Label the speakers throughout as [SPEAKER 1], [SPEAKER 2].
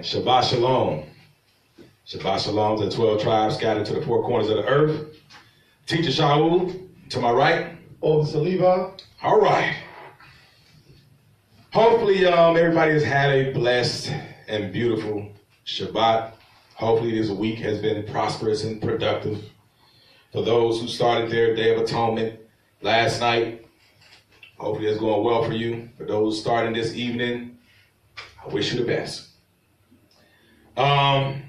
[SPEAKER 1] Shabbat Shalom. Shabbat Shalom to the 12 tribes scattered to the four corners of the earth. Teacher Shaul, to my right.
[SPEAKER 2] Oldest Levi.
[SPEAKER 1] All right. Hopefully everybody has had a blessed and beautiful Shabbat. Hopefully this week has been prosperous and productive. For those who started their Day of Atonement last night, hopefully it's going well for you. For those starting this evening, I wish you the best. The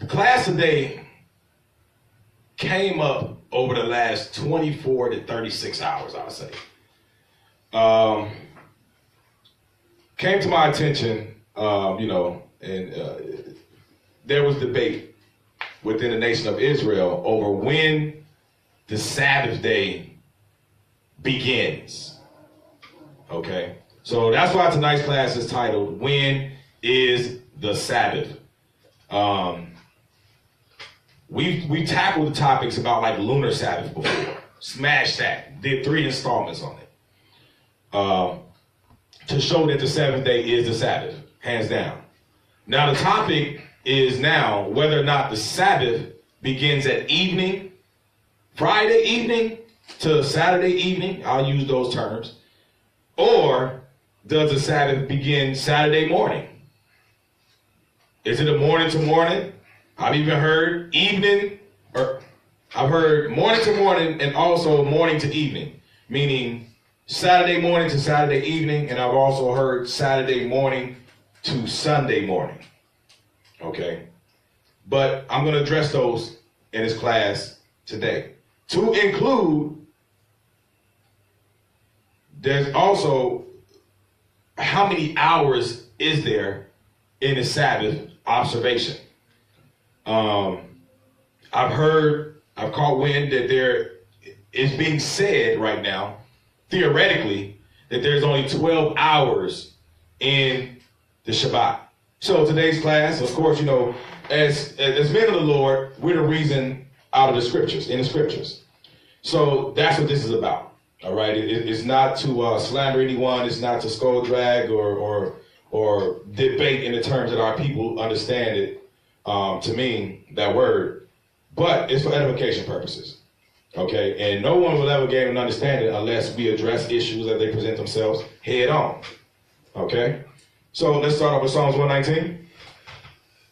[SPEAKER 1] class today came up over the last 24 to 36 hours, I would say. Came to my attention, there was debate within the nation of Israel over when the Sabbath day begins. Okay, so that's why tonight's class is titled, When is the Sabbath? We tackled the topics about like lunar Sabbath before. Smashed that. Did 3 installments on it. To show that the seventh day is the Sabbath, hands down. Now the topic is now whether or not the Sabbath begins at evening, Friday evening to Saturday evening, I'll use those terms, or does the Sabbath begin Saturday morning? Is it a morning to morning? I've even heard evening, or I've heard morning to morning and also morning to evening, meaning Saturday morning to Saturday evening, and I've also heard Saturday morning to Sunday morning. Okay? But I'm going to address those in this class today. To include, there's also how many hours is there in the Sabbath observation. I've caught wind that there is being said right now, theoretically, that there's only 12 hours in the Shabbat. So today's class, of course, as men of the Lord, we're to reason out of the scriptures, in the scriptures. So that's what this is about. All right. It's not to slander anyone. It's not to scold, drag, or debate in the terms that our people understand it to mean that word. But it's for edification purposes. Okay. And no one will ever gain an understanding unless we address issues as they present themselves head on. Okay. So let's start off with Psalms 119.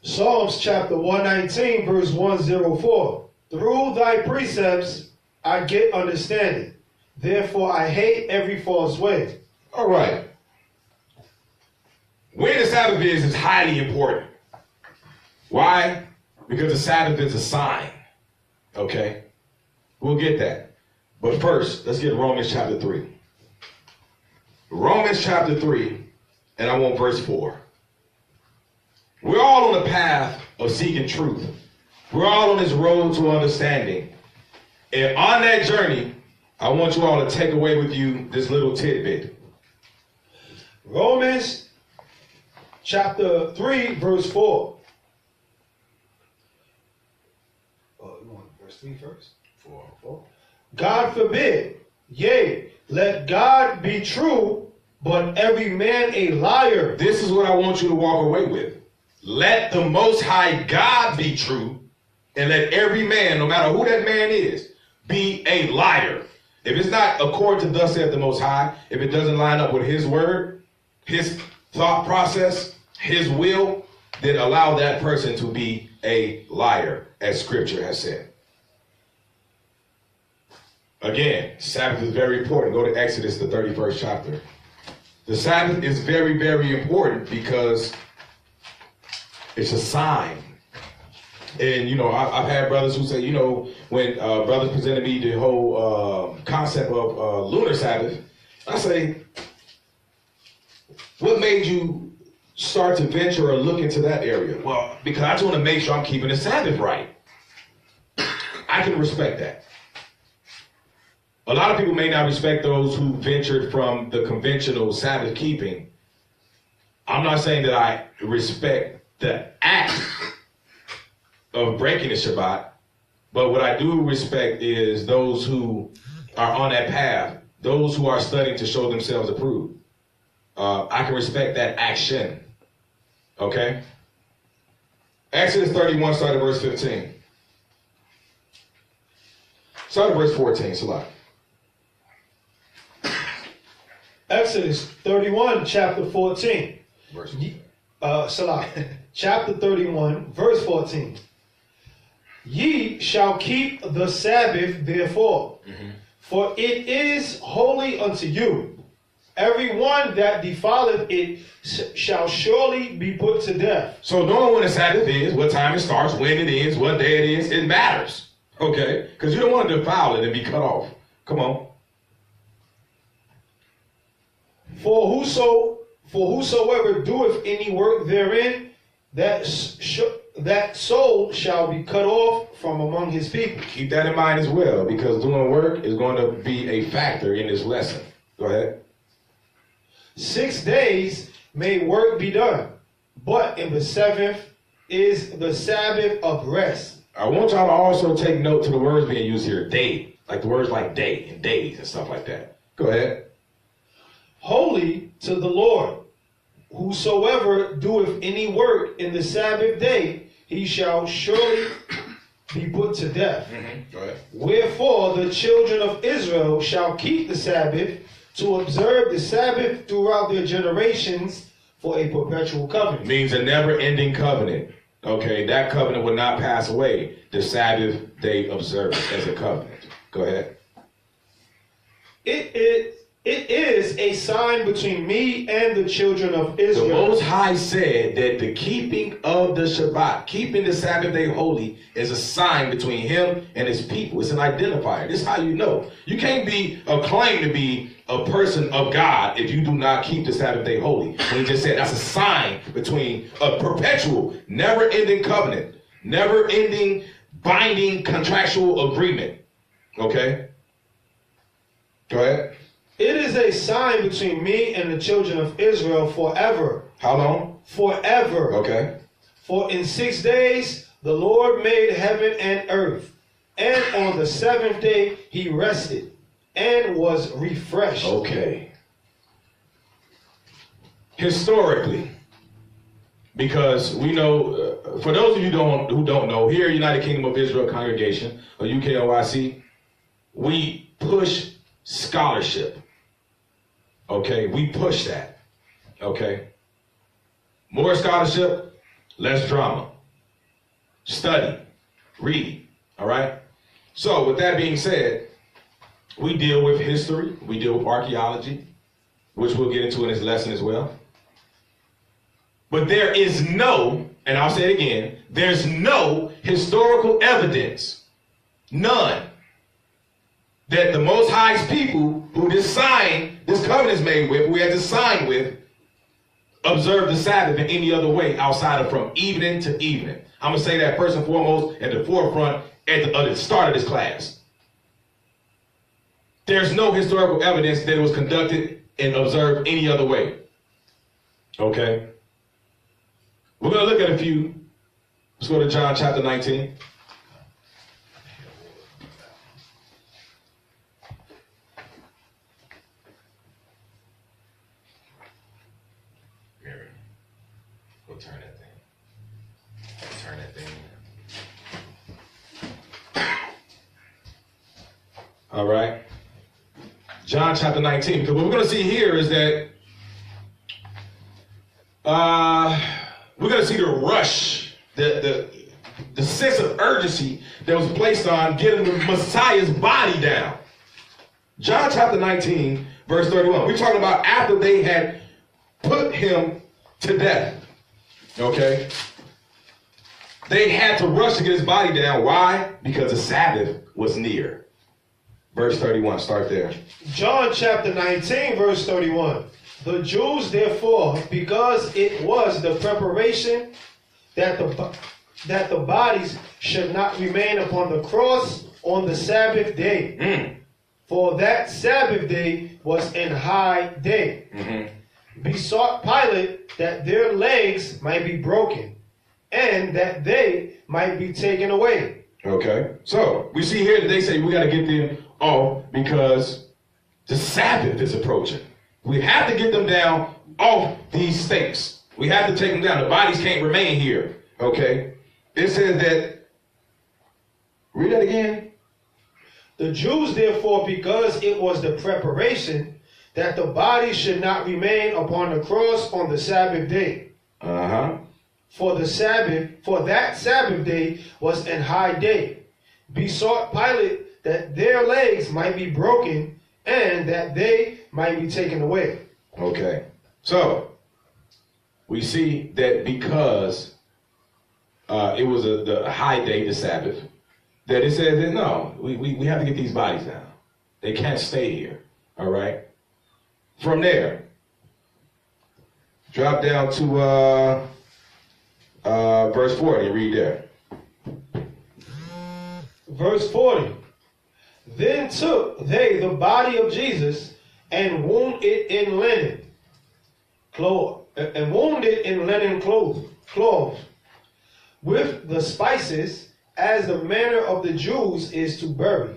[SPEAKER 2] Psalms chapter 119, verse 104. Through thy precepts I get understanding. Therefore I hate every false way.
[SPEAKER 1] All right. When the Sabbath is highly important. Why? Because the Sabbath is a sign. Okay? We'll get that. But first, let's get Romans chapter 3. Romans chapter 3, and I want verse 4. We're all on the path of seeking truth. We're all on this road to understanding. And on that journey, I want you all to take away with you this little tidbit.
[SPEAKER 2] Romans chapter 3, verse 4. You want verse 3 first? 4. God forbid, yea, let God be true, but every man a liar.
[SPEAKER 1] This is what I want you to walk away with. Let the Most High God be true, and let every man, no matter who that man is, be a liar. If it's not according to thus saith the Most High, if it doesn't line up with his word, his thought process, his will, then allow that person to be a liar, as scripture has said. Again, Sabbath is very important. Go to Exodus, the 31st chapter. The Sabbath is very, very important because it's a sign. And, I've had brothers who say, when brothers presented me the whole concept of lunar Sabbath, I say, what made you start to venture or look into that area? Well, because I just want to make sure I'm keeping the Sabbath right. I can respect that. A lot of people may not respect those who ventured from the conventional Sabbath keeping. I'm not saying that I respect the act of breaking the Shabbat, but what I do respect is those who are on that path, those who are studying to show themselves approved. I can respect that action. Okay? Exodus 31, start at verse 15. Start at verse 14, Salah.
[SPEAKER 2] Exodus 31, chapter 14.
[SPEAKER 1] Verse
[SPEAKER 2] Salah. Chapter 31, verse 14. Ye shall keep the Sabbath, therefore, for it is holy unto you. Every one that defileth it shall surely be put to death.
[SPEAKER 1] So knowing when the Sabbath is, what time it starts, when it ends, what day it is, it matters. Okay? Because you don't want to defile it and be cut off. Come on.
[SPEAKER 2] For whosoever doeth any work therein, that soul shall be cut off from among his people.
[SPEAKER 1] Keep that in mind as well, because doing work is going to be a factor in this lesson. Go ahead.
[SPEAKER 2] 6 days may work be done, but in the seventh is the Sabbath of rest.
[SPEAKER 1] I want y'all to also take note to the words being used here. Day. Like the words like day and days and stuff like that. Go ahead.
[SPEAKER 2] Holy to the Lord. Whosoever doeth any work in the Sabbath day, he shall surely be put to death.
[SPEAKER 1] Go ahead.
[SPEAKER 2] Wherefore the children of Israel shall keep the Sabbath, to observe the Sabbath throughout their generations for a perpetual covenant.
[SPEAKER 1] Means a never-ending covenant. Okay, that covenant will not pass away. The Sabbath they observe as a covenant. Go ahead.
[SPEAKER 2] It is a sign between me and the children of Israel.
[SPEAKER 1] The Most High said that the keeping of the Shabbat, keeping the Sabbath day holy, is a sign between him and his people. It's an identifier. This is how you know. You can't be a claim to be a person of God if you do not keep the Sabbath day holy. When he just said that's a sign between a perpetual, never-ending covenant, never-ending binding contractual agreement. Okay? Go ahead.
[SPEAKER 2] It is a sign between me and the children of Israel forever.
[SPEAKER 1] How long?
[SPEAKER 2] Forever.
[SPEAKER 1] Okay.
[SPEAKER 2] For in 6 days the Lord made heaven and earth, and on the seventh day he rested and was refreshed.
[SPEAKER 1] Okay. Historically, because we know, for those of you who don't know, here at United Kingdom of Israel Congregation, or UKOIC, we push scholarship. Okay, we push that. Okay. More scholarship, less drama. Study, read. All right. So with that being said, we deal with history, we deal with archaeology, which we'll get into in this lesson as well. But there is no, and I'll say it again, there's no historical evidence, none, that the Most High's people who this covenant is made with, who he had to sign with, observe the Sabbath in any other way outside of from evening to evening. I'm going to say that first and foremost at the forefront at the start of this class. There's no historical evidence that it was conducted and observed any other way. Okay? We're going to look at a few. Let's go to John chapter 19. Turn that thing. Turn that thing. All right. John chapter 19. Because what we're going to see here is that we're going to see the rush, the sense of urgency that was placed on getting the Messiah's body down. John chapter 19, verse 31. We're talking about after they had put him to death. Okay? They had to rush to get his body down. Why? Because the Sabbath was near. Verse 31, start there.
[SPEAKER 2] John chapter 19, verse 31. The Jews, therefore, because it was the preparation that the bodies should not remain upon the cross on the Sabbath day. For that Sabbath day was an high day. Besought Pilate that their legs might be broken, and that they might be taken away.
[SPEAKER 1] Okay, so we see here that they say we got to get them off because the Sabbath is approaching. We have to get them down off these stakes. We have to take them down. The bodies can't remain here. Okay? It says that, read that again.
[SPEAKER 2] The Jews, therefore, because it was the preparation that the body should not remain upon the cross on the Sabbath day. For that Sabbath day was an high day, besought Pilate that their legs might be broken and that they might be taken away.
[SPEAKER 1] Okay. So, we see that because it was the high day, the Sabbath, that it says that no, we have to get these bodies down. They can't stay here. All right? From there, drop down to verse 40. Read there.
[SPEAKER 2] Verse 40. Then took they the body of Jesus and wound it in linen cloth, with the spices, as the manner of the Jews is to bury.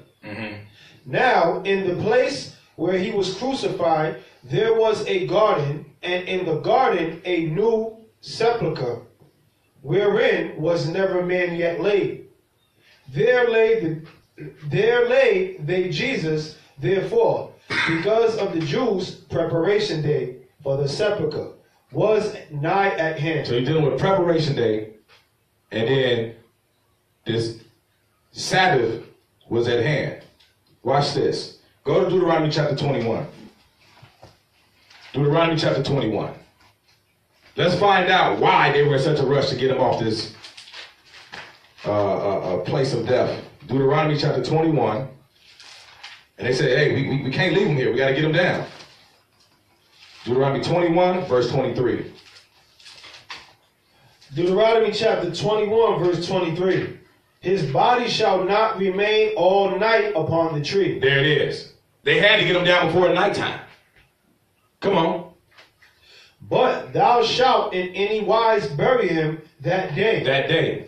[SPEAKER 2] Now in the place where he was crucified, there was a garden, and in the garden a new sepulchre, wherein was never man yet laid. There laid they Jesus, therefore, because of the Jews' preparation day for the sepulchre was nigh at hand.
[SPEAKER 1] So you're dealing with preparation day, and then this Sabbath was at hand. Watch this. Go to Deuteronomy chapter 21. Deuteronomy chapter 21. Let's find out why they were in such a rush to get him off this place of death. Deuteronomy chapter 21. And they said, hey, we can't leave him here. We got to get him down. Deuteronomy 21, verse 23.
[SPEAKER 2] Deuteronomy chapter 21, verse 23. His body shall not remain all night upon the tree.
[SPEAKER 1] There it is. They had to get him down before nighttime. Come on.
[SPEAKER 2] But thou shalt in any wise bury him that day.
[SPEAKER 1] That day.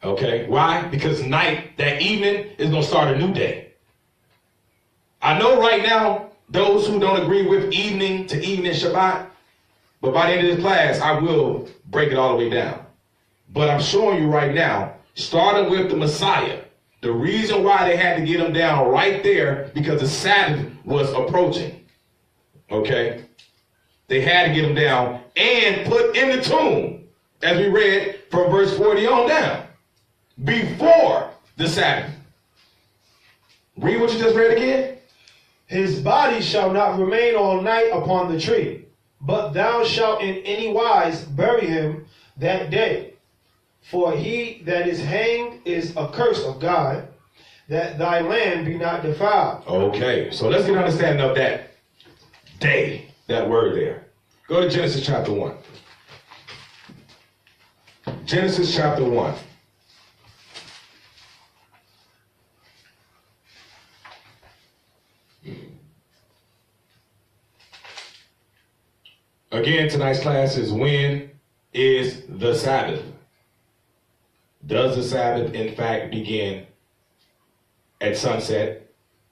[SPEAKER 1] Okay. Why? Because night, that evening, is going to start a new day. I know right now, those who don't agree with evening to evening Shabbat, but by the end of this class, I will break it all the way down. But I'm showing you right now, starting with the Messiah, the reason why they had to get him down right there, because the Sabbath was approaching. Okay? They had to get him down and put in the tomb, as we read from verse 40 on down, before the Sabbath. Read what you just read again.
[SPEAKER 2] His body shall not remain all night upon the tree, but thou shalt in any wise bury him that day. For he that is hanged is a curse of God, that thy land be not defiled.
[SPEAKER 1] Okay, so let's get an understanding of that day, that word there. Go to Genesis chapter 1. Genesis chapter 1. Again, tonight's class is when is the Sabbath? Does the Sabbath, in fact, begin at sunset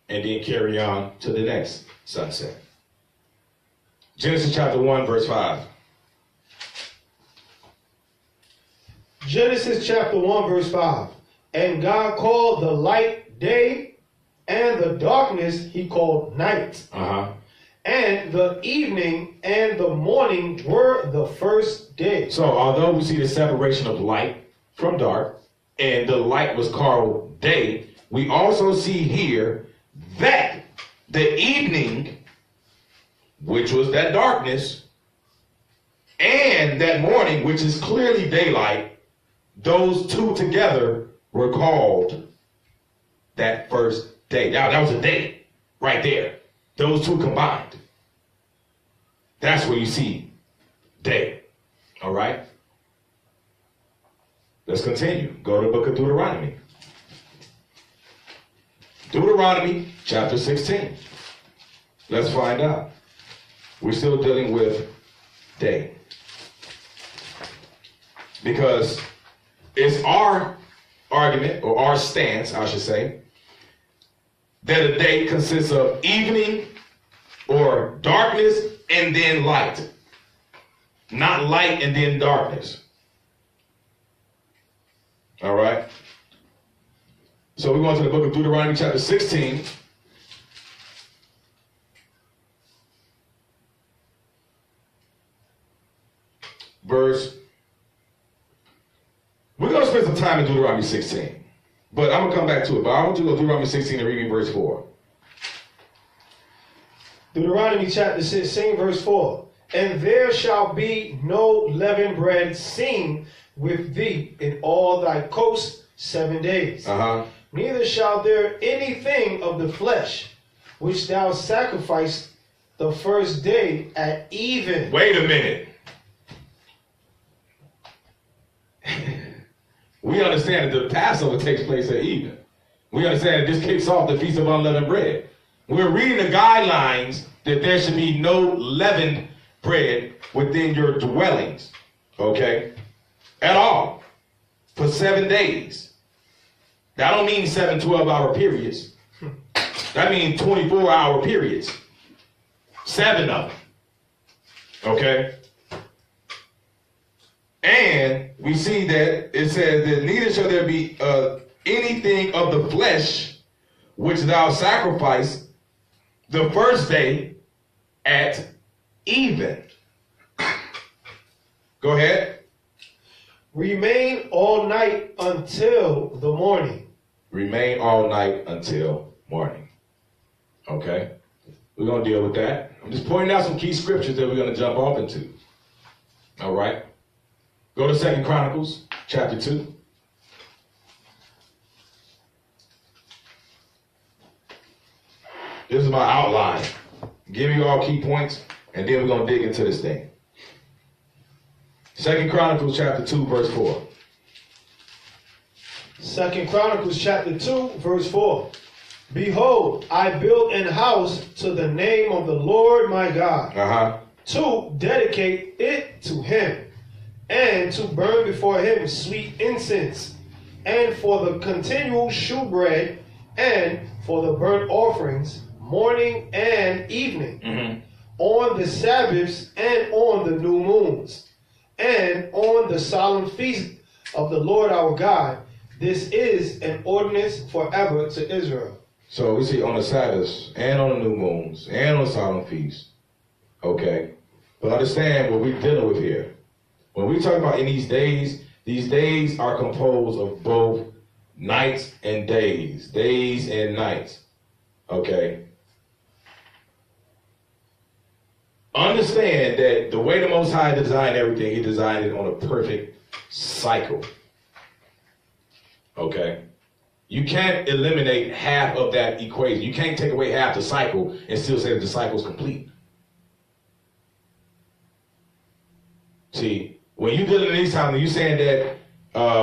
[SPEAKER 1] and then carry on to the next sunset? Genesis chapter 1, verse 5.
[SPEAKER 2] Genesis chapter 1, verse 5. And God called the light day, and the darkness he called night. And the evening and the morning were the first day.
[SPEAKER 1] So although we see the separation of light from dark, and the light was called day, we also see here that the evening, which was that darkness, and that morning, which is clearly daylight, those two together were called that first day. Now, that was a day right there. Those two combined. That's where you see day. All right? Let's continue. Go to the book of Deuteronomy. Deuteronomy chapter 16. Let's find out. We're still dealing with day. Because it's our argument, or our stance, I should say, that a day consists of evening or darkness and then light. Not light and then darkness. All right. So we're going to the book of Deuteronomy chapter 16. We're going to spend some time in Deuteronomy 16. But I'm going to come back to it. But I want you to go to Deuteronomy 16 and read me verse 4.
[SPEAKER 2] Deuteronomy chapter 16, verse 4. And there shall be no leavened bread seen with thee in all thy coasts 7 days. Neither shall there anything of the flesh which thou sacrificest the first day at even.
[SPEAKER 1] Wait a minute. We understand that the Passover takes place at even. We understand that this kicks off the Feast of Unleavened Bread. We're reading the guidelines that there should be no leavened bread within your dwellings, okay, at all, for 7 days. That don't mean 7 12-hour periods. That means 24-hour periods. 7 of them, okay? And we see that it says that neither shall there be anything of the flesh which thou sacrifice the first day at even. Go ahead.
[SPEAKER 2] Remain all night until the morning.
[SPEAKER 1] Remain all night until morning. Okay. We're going to deal with that. I'm just pointing out some key scriptures that we're going to jump off into. All right. Go to 2 Chronicles chapter 2. This is my outline. Give you all key points, and then we're going to dig into this thing. 2 Chronicles chapter 2, verse 4.
[SPEAKER 2] 2 Chronicles chapter 2, verse 4. Behold, I built an house to the name of the Lord my God, to dedicate it to him, and to burn before him sweet incense, and for the continual shewbread, and for the burnt offerings, morning and evening, on the Sabbaths and on the new moons, and on the solemn feast of the Lord our God. This is an ordinance forever to Israel.
[SPEAKER 1] So we see on the Sabbaths and on the new moons and on the solemn feasts. Okay. But understand what we're dealing with here. When we talk about in these days are composed of both nights and days and nights. Okay. Understand that the way the Most High designed everything, he designed it on a perfect cycle. Okay. You can't eliminate half of that equation. You can't take away half the cycle and still say that the cycle is complete. See, when you deal in these times, you're saying that,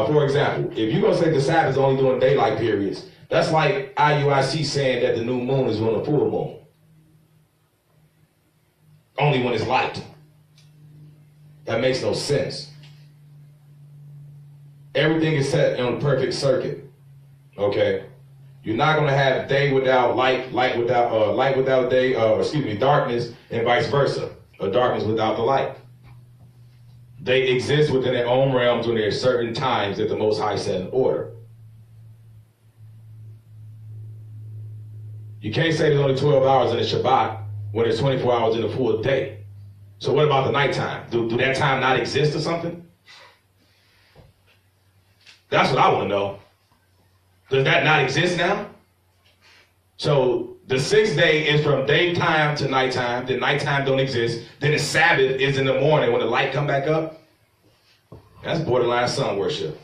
[SPEAKER 1] for example, if you're going to say the Sabbath is only during daylight periods, that's like IUIC saying that the new moon is on a full moon. Only when it's light. That makes no sense. Everything is set on a perfect circuit. Okay, you're not going to have day without light, light without day, darkness, and vice versa, or darkness without the light. They exist within their own realms when there are certain times that the Most High set in order. You can't say there's only 12 hours in the Shabbat when there's 24 hours in a full day. So what about the nighttime? Do that time not exist or something? That's what I want to know. Does that not exist now? So the 6th day is from daytime to nighttime. The nighttime don't exist. Then the Sabbath is in the morning when the light come back up. That's borderline sun worship.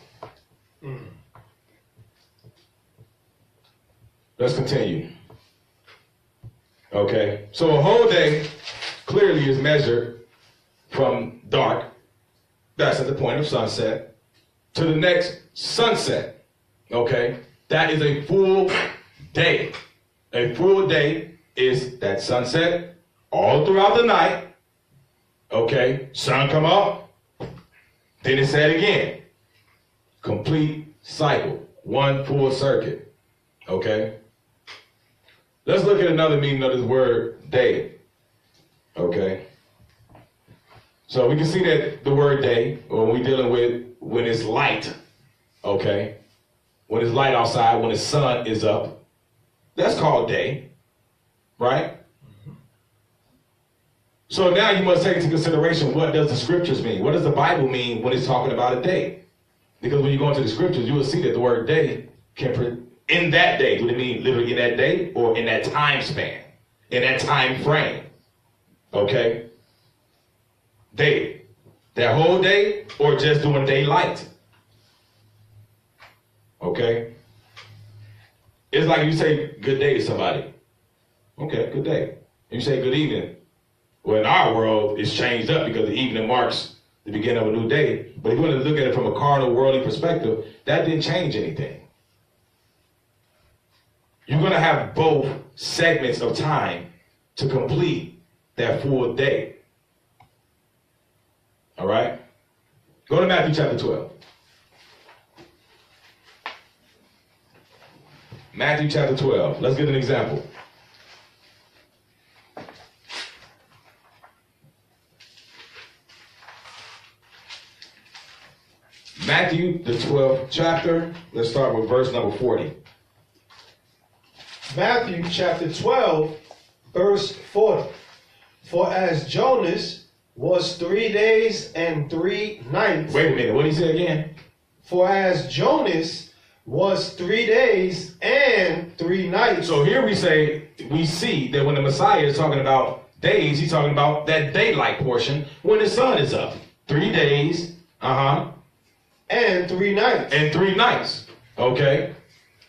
[SPEAKER 1] Let's continue. Okay, so a whole day clearly is measured from dark, that's at the point of sunset, to the next sunset. Okay, that is a full day. A full day is that sunset all throughout the night. Okay, sun come up, then it set again. Complete cycle, one full circuit. Okay. Let's look at another meaning of this word day. Okay. So we can see that the word day, or when we're dealing with when it's light, okay? When it's light outside, when the sun is up, that's called day, right? So now you must take into consideration, what does the scriptures mean? What does the Bible mean when it's talking about a day? Because when you go into the scriptures, you will see that the word day can, in that day, do it mean literally in that day or in that time span, in that time frame, okay? Day, that whole day or just during daylight, okay? It's like you say good day to somebody. Okay, good day. You say good evening. Well, in our world, it's changed up because the evening marks the beginning of a new day. But if you want to look at it from a carnal, worldly perspective, that didn't change anything. You're going to have both segments of time to complete that full day. All right? Go to Matthew chapter 12. Matthew chapter 12. Let's get an example. Matthew, the 12th chapter. Let's start with verse number 40.
[SPEAKER 2] Matthew chapter 12, verse 40. For as Jonas was 3 days and 3 nights.
[SPEAKER 1] Wait a minute, what did he say again?
[SPEAKER 2] For as Jonas was 3 days and 3 nights.
[SPEAKER 1] So here we see that when the Messiah is talking about days, he's talking about that daylight portion when the sun is up. 3 days,
[SPEAKER 2] and 3 nights.
[SPEAKER 1] And 3 nights. Okay.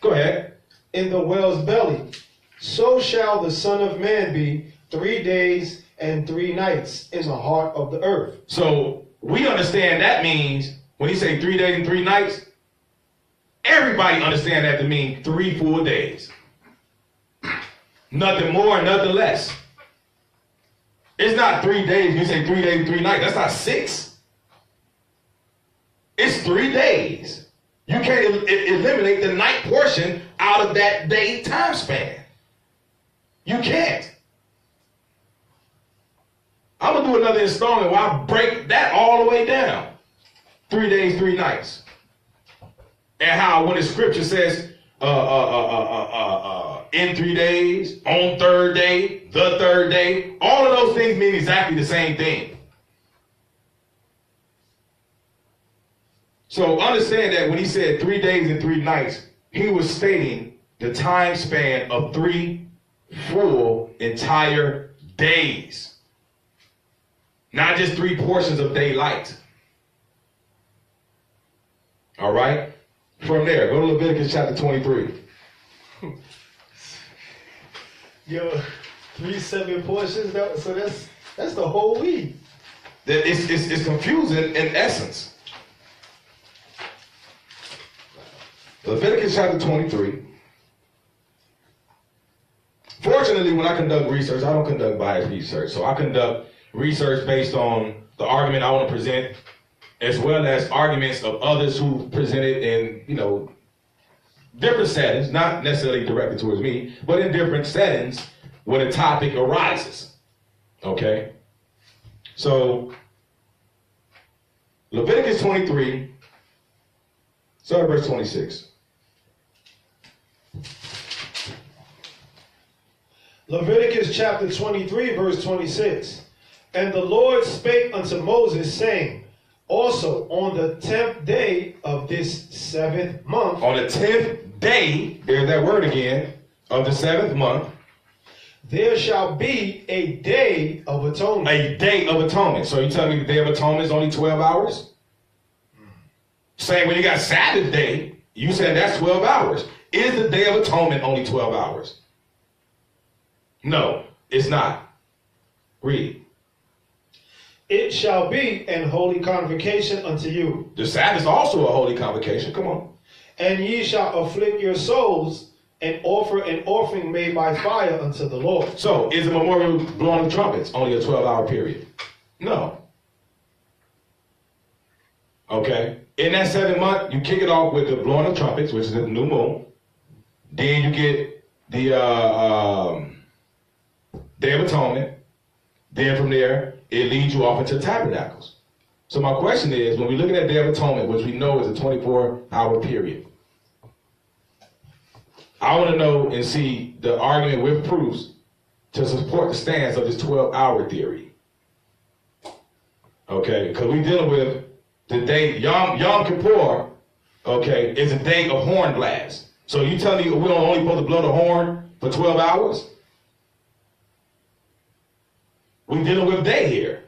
[SPEAKER 1] Go ahead.
[SPEAKER 2] In the whale's belly. So shall the Son of Man be 3 days and 3 nights in the heart of the earth.
[SPEAKER 1] So we understand that means, when he say 3 days and 3 nights, everybody understand that to mean 3 full days. Nothing more, nothing less. It's not 3 days. You say 3 days and 3 nights. That's not 6. It's 3 days. You can't eliminate the night portion out of that day time span. You can't. I'm going to do another installment where I break that all the way down. 3 days, 3 nights. And how when the scripture says in 3 days, on third day, the third day, all of those things mean exactly the same thing. So understand that when he said 3 days and 3 nights, he was stating the time span of 3 full entire days. Not just 3 portions of daylight. All right? From there, go to Leviticus chapter 23.
[SPEAKER 2] Yo, 3 7 portions, so that's the whole week.
[SPEAKER 1] It's confusing in essence. Leviticus chapter 23. Fortunately, when I conduct research, I don't conduct biased research. So I conduct research based on the argument I want to present, as well as arguments of others who presented in, different settings, not necessarily directed towards me, but in different settings when a topic arises. Okay? So, Leviticus 23, start at verse 26.
[SPEAKER 2] Leviticus chapter 23, verse 26. And the Lord spake unto Moses, saying, also on the 10th day of this 7th month.
[SPEAKER 1] On the 10th day, there's that word again, of the 7th month.
[SPEAKER 2] There shall be a day of atonement.
[SPEAKER 1] A day of atonement. So you tell me the day of atonement is only 12 hours? Saying when you got Sabbath day, you said that's 12 hours. Is the day of atonement only 12 hours? No, it's not. Read.
[SPEAKER 2] It shall be an holy convocation unto you.
[SPEAKER 1] The Sabbath is also a holy convocation. Come on.
[SPEAKER 2] And ye shall afflict your souls and offer an offering made by fire unto the Lord.
[SPEAKER 1] So, is the memorial blowing of trumpets only a 12-hour period? No. Okay. In that 7th month, you kick it off with the blowing of trumpets, which is the new moon. Then you get the Day of Atonement. Then from there, it leads you off into tabernacles. So my question is, when we look at Day of Atonement, which we know is a 24-hour period, I want to know and see the argument with proofs to support the stance of this 12-hour theory. Okay, because we're dealing with the day, Yom Kippur, okay, is a day of horn blast. So you telling me we're only supposed to blow the horn for 12 hours? We're dealing with day here.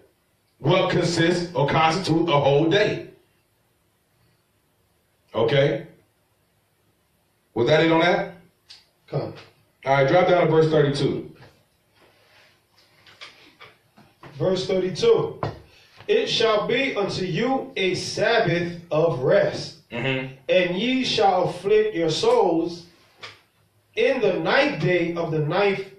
[SPEAKER 1] What consists or constitutes a whole day? Okay? Was that it on that?
[SPEAKER 2] Come.
[SPEAKER 1] All right, drop down to verse 32.
[SPEAKER 2] Verse 32. It shall be unto you a Sabbath of rest, and ye shall afflict your souls in the ninth day of the ninth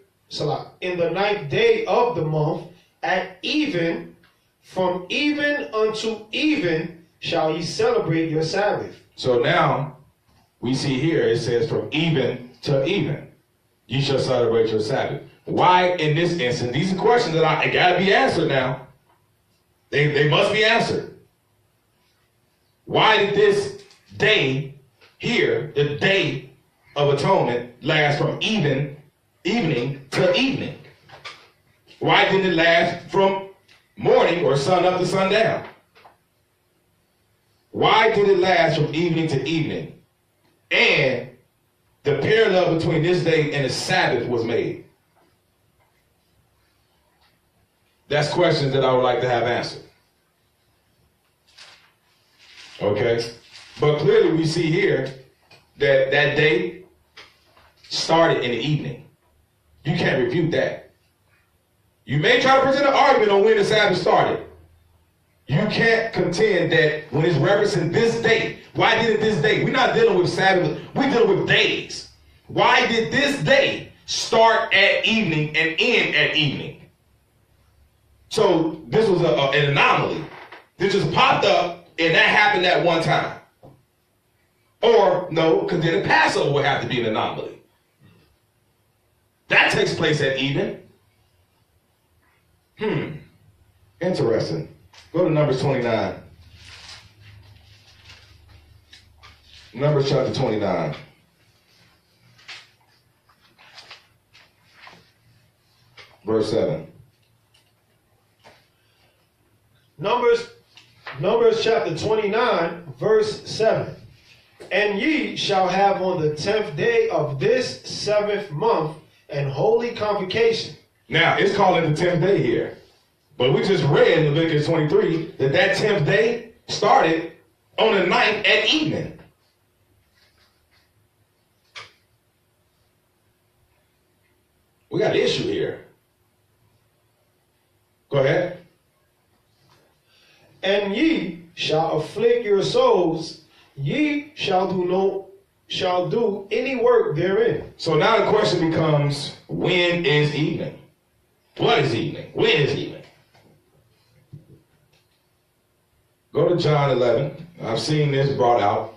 [SPEAKER 2] day of the month, at even, from even unto even shall ye celebrate your Sabbath.
[SPEAKER 1] So now we see here it says from even to even, you shall celebrate your Sabbath. Why in this instance? These are questions that I gotta be answered now. They must be answered. Why did this day here, the Day of Atonement, last from evening to evening? Why didn't it last from morning or sun up to sundown? Why did it last from evening to evening? And the parallel between this day and the Sabbath was made. That's questions that I would like to have answered. Okay? But clearly we see here that that day started in the evening. You can't refute that. You may try to present an argument on when the Sabbath started. You can't contend that when it's referencing this day. Why did it this day? We're not dealing with Sabbath. We're dealing with days. Why did this day start at evening and end at evening? So this was an anomaly. This just popped up and that happened at one time. Or no, because then the Passover would have to be an anomaly. That takes place at evening. Interesting. Go to Numbers 29. Numbers chapter 29. Verse 7.
[SPEAKER 2] Numbers chapter 29, verse 7. And ye shall have on the 10th day of this 7th month an holy convocation.
[SPEAKER 1] Now, it's called it the 10th day here. But we just read in Leviticus 23 that 10th day started on the 9th at evening. We got an issue here. Go ahead.
[SPEAKER 2] And ye shall afflict your souls, ye shall do any work therein.
[SPEAKER 1] So now the question becomes, when is evening? What is evening? When is evening? Go to John 11. I've seen this brought out.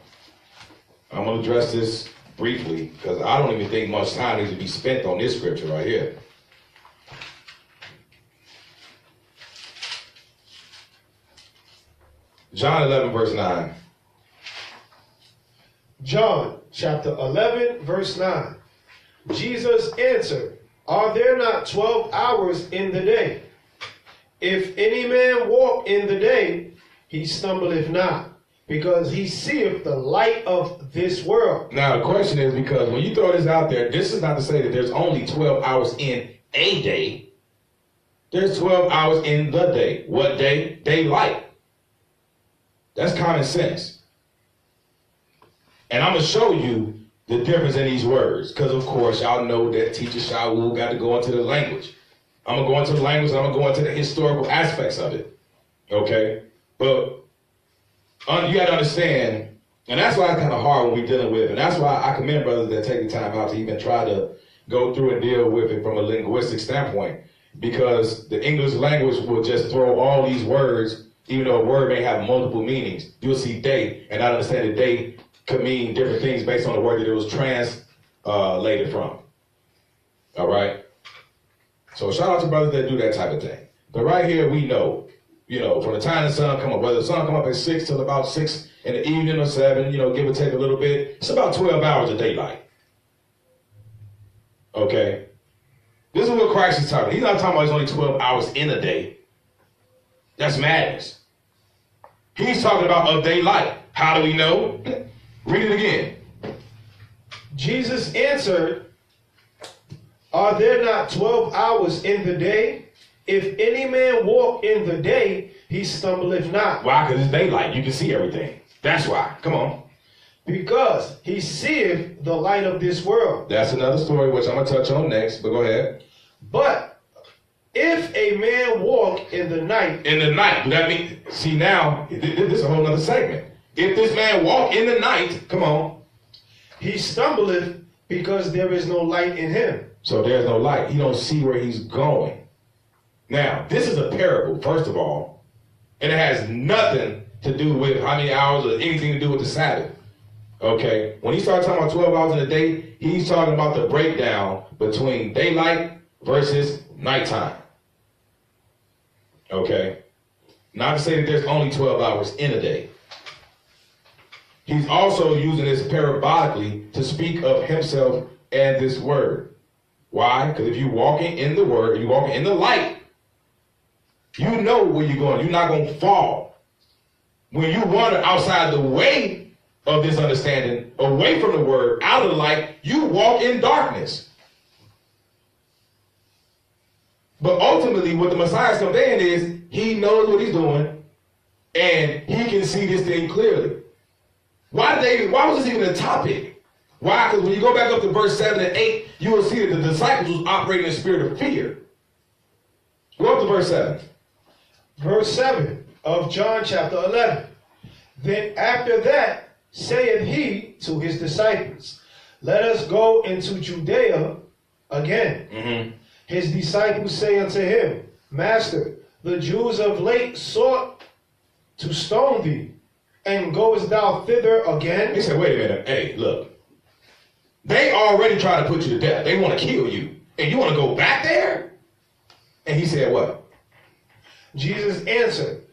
[SPEAKER 1] I'm going to address this briefly because I don't even think much time needs to be spent on this scripture right here. John 11, verse 9.
[SPEAKER 2] John chapter 11, verse 9. Jesus answered, Are there not 12 hours in the day? If any man walk in the day, he stumbleth not, because he seeth the light of this world.
[SPEAKER 1] Now the question is, because when you throw this out there, this is not to say that there's only 12 hours in a day. There's 12 hours in the day. What day? Daylight. That's common sense. And I'm going to show you the difference in these words. Because, of course, y'all know that teacher Shaul got to go into the language. I'm going to go into the language and I'm going to go into the historical aspects of it. Okay? But you got to understand, and that's why it's kind of hard when we're dealing with it. And that's why I commend brothers that take the time out to even try to go through and deal with it from a linguistic standpoint. Because the English language will just throw all these words. Even though a word may have multiple meanings, you'll see day, and I understand that day could mean different things based on the word that it was translated from. All right? So shout out to brothers that do that type of thing. But right here we know, from the time the sun come up, whether the sun come up at 6 till about 6 in the evening or 7, give or take a little bit, it's about 12 hours of daylight. Okay? This is what Christ is talking. He's not talking about it's only 12 hours in a day. That's madness. He's talking about a daylight. How do we know? Read it again.
[SPEAKER 2] Jesus answered, are there not 12 hours in the day? If any man walk in the day, he stumbleth not.
[SPEAKER 1] Why? Because it's daylight. You can see everything. That's why. Come on.
[SPEAKER 2] Because he seeth the light of this world.
[SPEAKER 1] That's another story which I'm going to touch on next, but go ahead.
[SPEAKER 2] But if a man walk in the night.
[SPEAKER 1] In the night. That means, see now, this is a whole other segment. If this man walk in the night, come on.
[SPEAKER 2] He stumbleth because there is no light in him.
[SPEAKER 1] So there's no light. He don't see where he's going. Now, this is a parable, first of all, and it has nothing to do with how many hours or anything to do with the Sabbath. Okay? When he starts talking about 12 hours in a day, he's talking about the breakdown between daylight versus nighttime. Okay? Not to say that there's only 12 hours in a day. He's also using this parabolically to speak of himself and this word. Why? Because if you're walking in the word, you're walking in the light, you know where you're going. You're not going to fall. When you wander outside the way of this understanding, away from the word, out of the light, you walk in darkness. But ultimately, what the Messiah is conveying is he knows what he's doing, and he can see this thing clearly. Why was this even a topic? Why? Because when you go back up to verse 7 and 8, you will see that the disciples was operating in a spirit of fear. Go up to verse 7.
[SPEAKER 2] Verse 7 of John chapter 11. Then after that saith he to his disciples, let us go into Judea again. Mm-hmm. His disciples say unto him, Master, the Jews of late sought to stone thee, and goest thou thither again?
[SPEAKER 1] He said, wait a minute. Hey, look. They already tried to put you to death. They want to kill you. And you want to go back there? And he said what?
[SPEAKER 2] Jesus answered,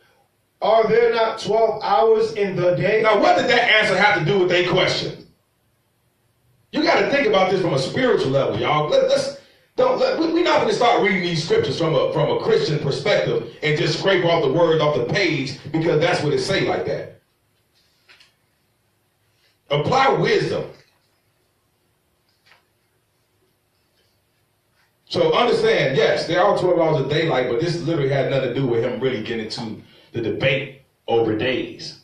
[SPEAKER 2] are there not 12 hours in the day?
[SPEAKER 1] Now, what did that answer have to do with their question? You got to think about this from a spiritual level, y'all. We're not going to start reading these scriptures from a Christian perspective and just scrape off the words off the page because that's what it say like that. Apply wisdom. So understand, yes, there are 12 hours of daylight, but this literally had nothing to do with him really getting into the debate over days.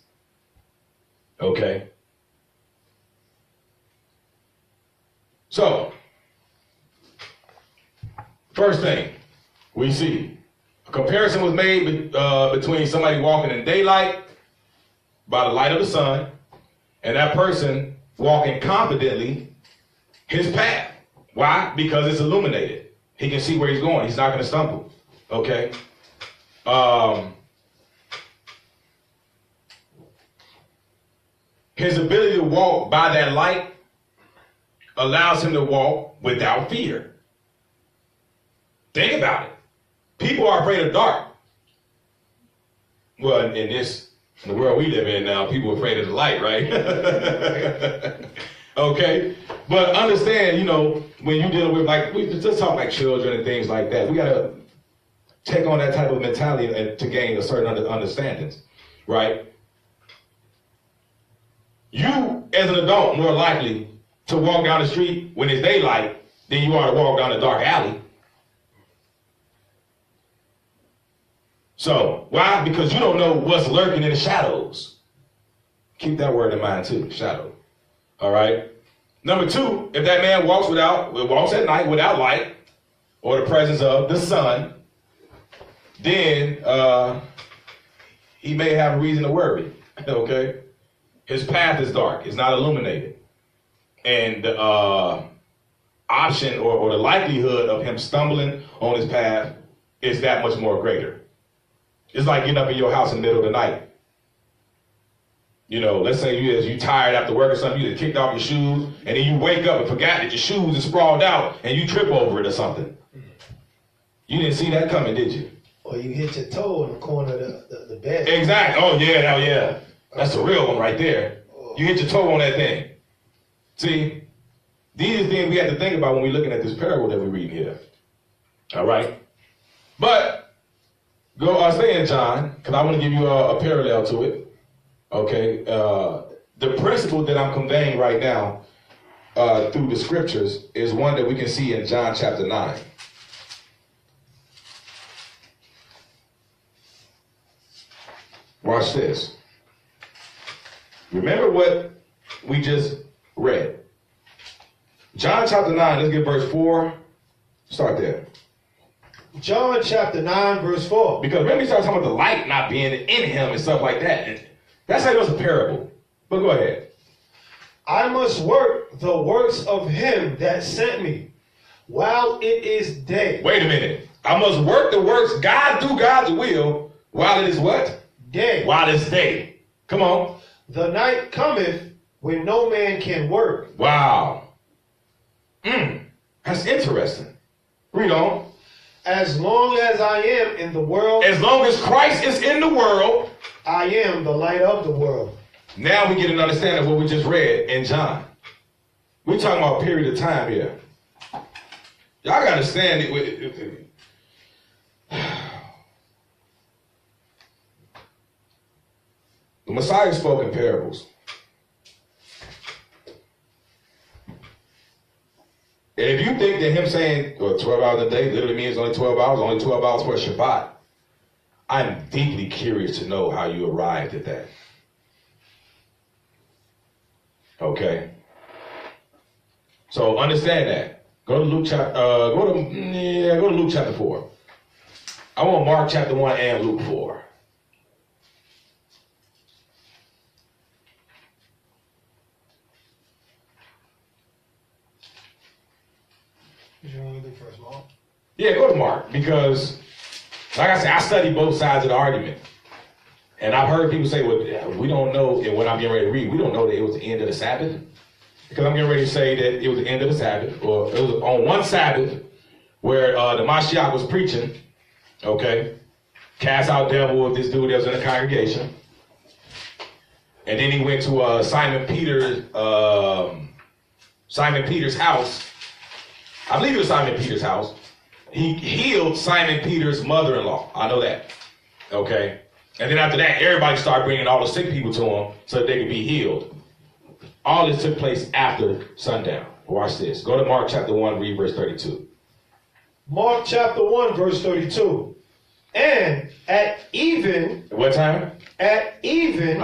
[SPEAKER 1] Okay? So, first thing we see, a comparison was made between somebody walking in daylight by the light of the sun and that person walking confidently his path. Why? Because it's illuminated. He can see where he's going. He's not going to stumble. Okay? His ability to walk by that light allows him to walk without fear. Think about it. People are afraid of dark. Well, in the world we live in now, people are afraid of the light, right? Okay? But understand, when you're dealing with, we just talk like children and things like that, we got to take on that type of mentality to gain a certain understandings, right? You, as an adult, more likely to walk down the street when it's daylight than you are to walk down a dark alley. So, why? Because you don't know what's lurking in the shadows. Keep that word in mind too, shadow. All right? Number two, if that man walks at night without light or the presence of the sun, then he may have a reason to worry. Okay? His path is dark. It's not illuminated. And the option or the likelihood of him stumbling on his path is that much more greater. It's like getting up in your house in the middle of the night. Let's say you tired after work or something, you just kicked off your shoes, and then you wake up and forgot that your shoes are sprawled out, and you trip over it or something. You didn't see that coming, did you?
[SPEAKER 2] Or you hit your toe in the corner of the bed.
[SPEAKER 1] Exactly. Oh, yeah, yeah. That's the real one right there. You hit your toe on that thing. See, these are things we have to think about when we're looking at this parable that we're reading here. All right? But, stay in John, because I want to give you a parallel to it. Okay? The principle that I'm conveying right now through the scriptures is one that we can see in John chapter 9. Watch this. Remember what we just read. John chapter 9, let's get verse 4. Start there.
[SPEAKER 2] John chapter 9, verse 4.
[SPEAKER 1] Because remember, he started talking about the light not being in him and stuff like that. And that's how it was a parable. But go ahead.
[SPEAKER 2] I must work the works of him that sent me, while it is day.
[SPEAKER 1] Wait a minute. I must work the works, God do God's will, while it is what?
[SPEAKER 2] Day.
[SPEAKER 1] While it's day. Come on.
[SPEAKER 2] The night cometh when no man can work.
[SPEAKER 1] Wow. That's interesting. Read on.
[SPEAKER 2] As long as I am in the world.
[SPEAKER 1] As long as Christ is in the world.
[SPEAKER 2] I am the light of the world.
[SPEAKER 1] Now we get an understanding of what we just read in John. We're talking about a period of time here. Y'all got to understand it. The Messiah spoke in parables. And if you think that him saying 12 hours a day literally means only 12 hours for a Shabbat, I'm deeply curious to know how you arrived at that. Okay? So understand that. Go to Luke chapter 4. I want Mark chapter 1 and Luke 4.
[SPEAKER 2] You want to do first, Mark?
[SPEAKER 1] Yeah, go to Mark, because, like I said, I study both sides of the argument. And I've heard people say, well, we don't know, and when I'm getting ready to read, we don't know that it was the end of the Sabbath. Because I'm getting ready to say that it was the end of the Sabbath, or it was on one Sabbath where the Mashiach was preaching, okay, cast out devil with this dude that was in the congregation. And then he went to Simon Peter's house. I believe it was Simon Peter's house. He healed Simon Peter's mother-in-law. I know that. Okay. And then after that, everybody started bringing all the sick people to him so that they could be healed. All this took place after sundown. Watch this. Go to Mark chapter 1, read verse 32.
[SPEAKER 2] Mark chapter 1, verse 32. And at even.
[SPEAKER 1] What time?
[SPEAKER 2] At even.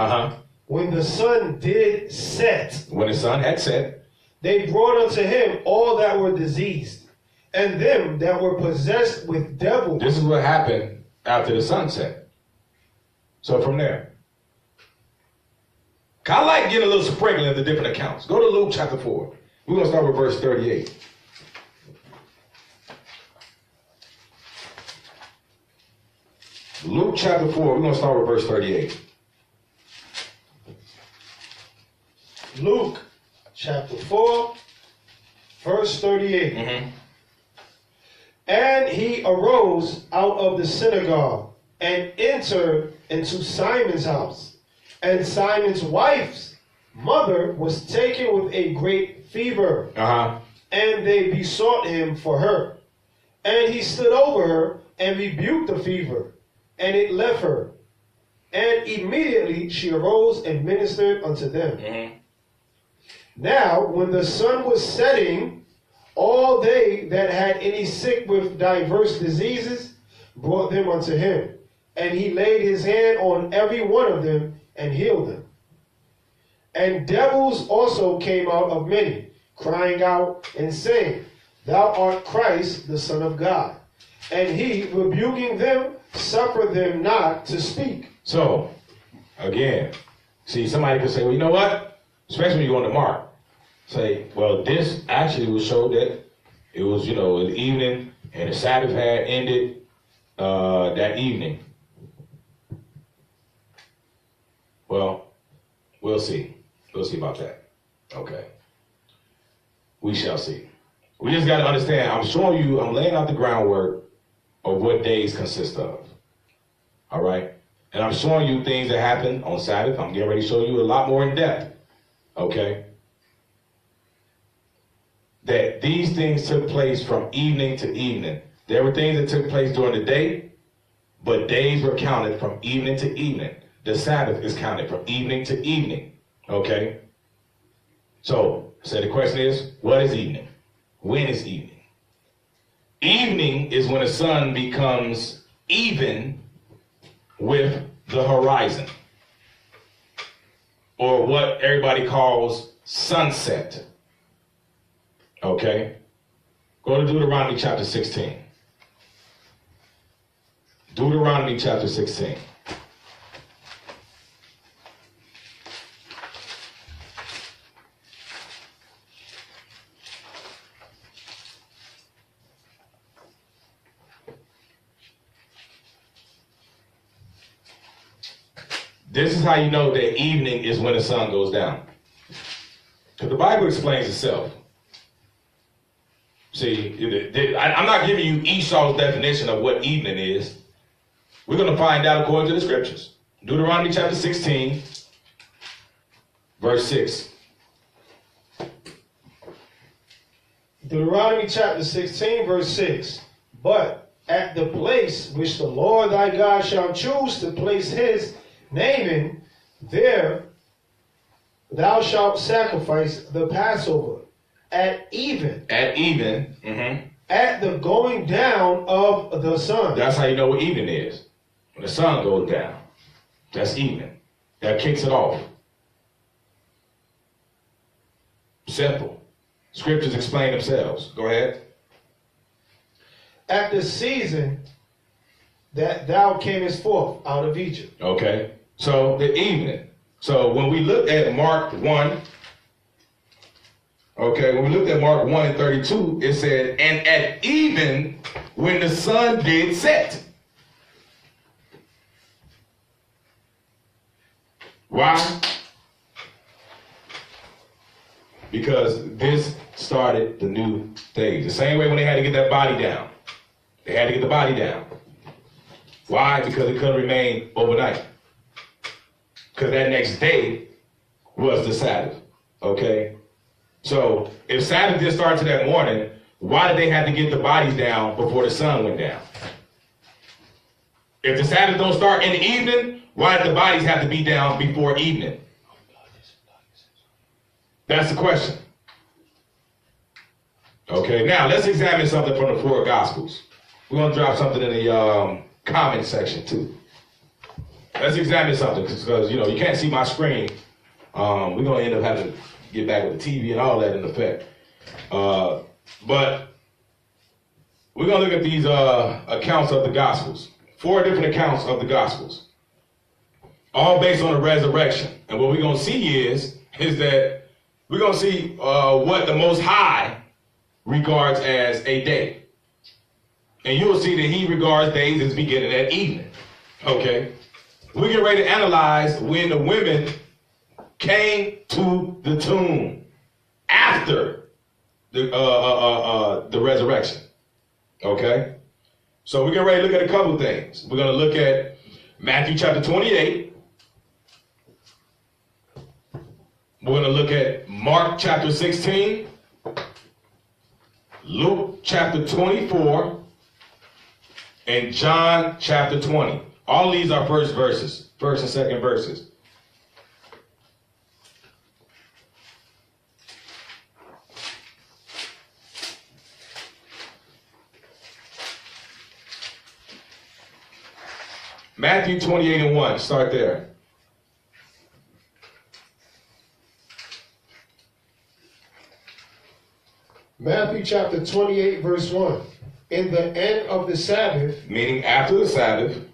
[SPEAKER 2] When the sun did set.
[SPEAKER 1] When the sun had set.
[SPEAKER 2] They brought unto him all that were diseased, and them that were possessed with devils. This
[SPEAKER 1] is what happened after the sunset. So from there. I like getting a little sprinkling of the different accounts. Go to Luke chapter 4. We're going to start with verse 38. Luke chapter 4, we're going to start with verse 38.
[SPEAKER 2] Luke chapter 4, verse 38. And he arose out of the synagogue and entered into Simon's house. And Simon's wife's mother was taken with a great fever. And they besought him for her. And he stood over her and rebuked the fever. And it left her. And immediately she arose and ministered unto them. Now, when the sun was setting, all they that had any sick with diverse diseases brought them unto him. And he laid his hand on every one of them and healed them. And devils also came out of many, crying out and saying, Thou art Christ, the Son of God. And he, rebuking them, suffered them not to speak.
[SPEAKER 1] So, again, see, somebody could say, well, you know what? Especially when you go into Mark. Say, well, this actually will show that it was, in the evening, and the Sabbath had ended that evening. Well, we'll see. We'll see about that. Okay. We shall see. We just got to understand, I'm laying out the groundwork of what days consist of. All right? And I'm showing you things that happen on Sabbath. I'm getting ready to show you a lot more in depth. Okay? That these things took place from evening to evening. There were things that took place during the day, but days were counted from evening to evening. The Sabbath is counted from evening to evening. Okay? So the question is, what is evening? When is evening? Evening is when the sun becomes even with the horizon, or what everybody calls sunset. Okay? Go to Deuteronomy chapter 16. Deuteronomy chapter 16. This is how you know that evening is when the sun goes down. Because the Bible explains itself. See, I'm not giving you Esau's definition of what evening is. We're going to find out according to the scriptures. Deuteronomy chapter 16, verse 6.
[SPEAKER 2] Deuteronomy chapter 16, verse 6. But at the place which the Lord thy God shall choose to place his name in, there thou shalt sacrifice the Passover at even.
[SPEAKER 1] At even. Mm-hmm.
[SPEAKER 2] At the going down of the sun.
[SPEAKER 1] That's how you know what evening is. When the sun goes down. That's evening. That kicks it off. Simple. Scriptures explain themselves. Go ahead.
[SPEAKER 2] At the season that thou camest forth out of Egypt.
[SPEAKER 1] Okay. So the evening. So when we look at Mark 1, okay, when we looked at Mark 1 and 32, it said, and at even when the sun did set. Why? Because this started the new things. The same way when they had to get that body down. They had to get the body down. Why? Because it couldn't remain overnight. Because that next day was the Sabbath. Okay? So if Sabbath didn't start to that morning, why did they have to get the bodies down before the sun went down? If the Sabbath don't start in the evening, why did the bodies have to be down before evening? That's the question. Okay, now let's examine something from the four Gospels. We're going to drop something in the comment section too. Let's examine something because, you can't see my screen. We're going to end up having to get back with the TV and all that in effect. But we're going to look at these accounts of the Gospels. 4 different accounts of the Gospels. All based on the resurrection. And what we're going to see is that we're going to see what the Most High regards as a day. And you'll see that he regards days as beginning at evening. Okay? We get ready to analyze when the women came to the tomb after the resurrection. Okay? So we're getting ready to look at a couple things. We're going to look at Matthew chapter 28. We're going to look at Mark chapter 16, Luke chapter 24, and John chapter 20. All these are first and second verses. Matthew 28 and 1, start there.
[SPEAKER 2] Matthew chapter 28, verse 1. In the end of the Sabbath,
[SPEAKER 1] meaning after the Sabbath,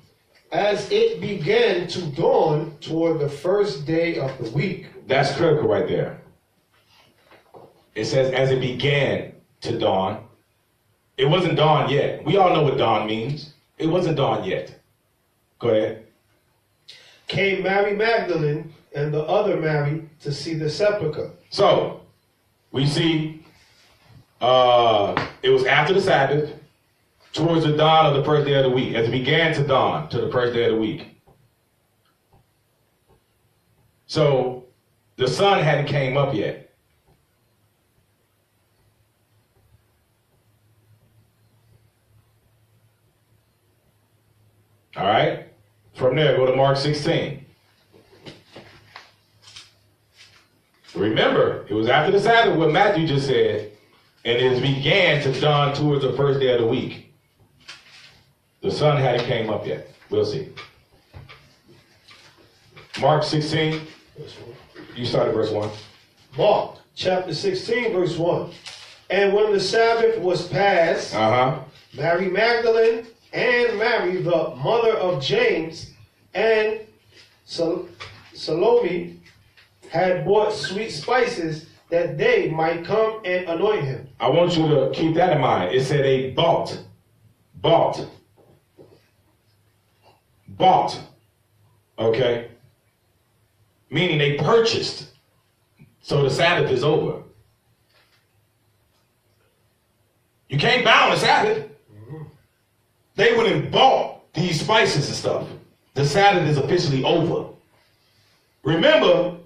[SPEAKER 2] as it began to dawn toward the first day of the week.
[SPEAKER 1] That's critical right there. It says, as it began to dawn. It wasn't dawn yet. We all know what dawn means. It wasn't dawn yet. Go ahead.
[SPEAKER 2] Came Mary Magdalene and the other Mary to see the sepulchre.
[SPEAKER 1] So, we see it was after the Sabbath. towards the dawn of the first day of the week. As it began to dawn to the first day of the week. So the sun hadn't came up yet. All right. From there, go to Mark 16. Remember, it was after the Sabbath, what Matthew just said, and it began to dawn towards the first day of the week. The sun hadn't came up yet. We'll see. Mark 16. You started verse 1.
[SPEAKER 2] Mark chapter 16, verse 1. And when the Sabbath was past, Mary Magdalene and Mary, the mother of James, and Salome had bought sweet spices that they might come and anoint him.
[SPEAKER 1] I want you to keep that in mind. It said they bought. Okay? Meaning they purchased. So the Sabbath is over. You can't buy on the Sabbath. They went and bought these spices and stuff. The Sabbath is officially over. Remember,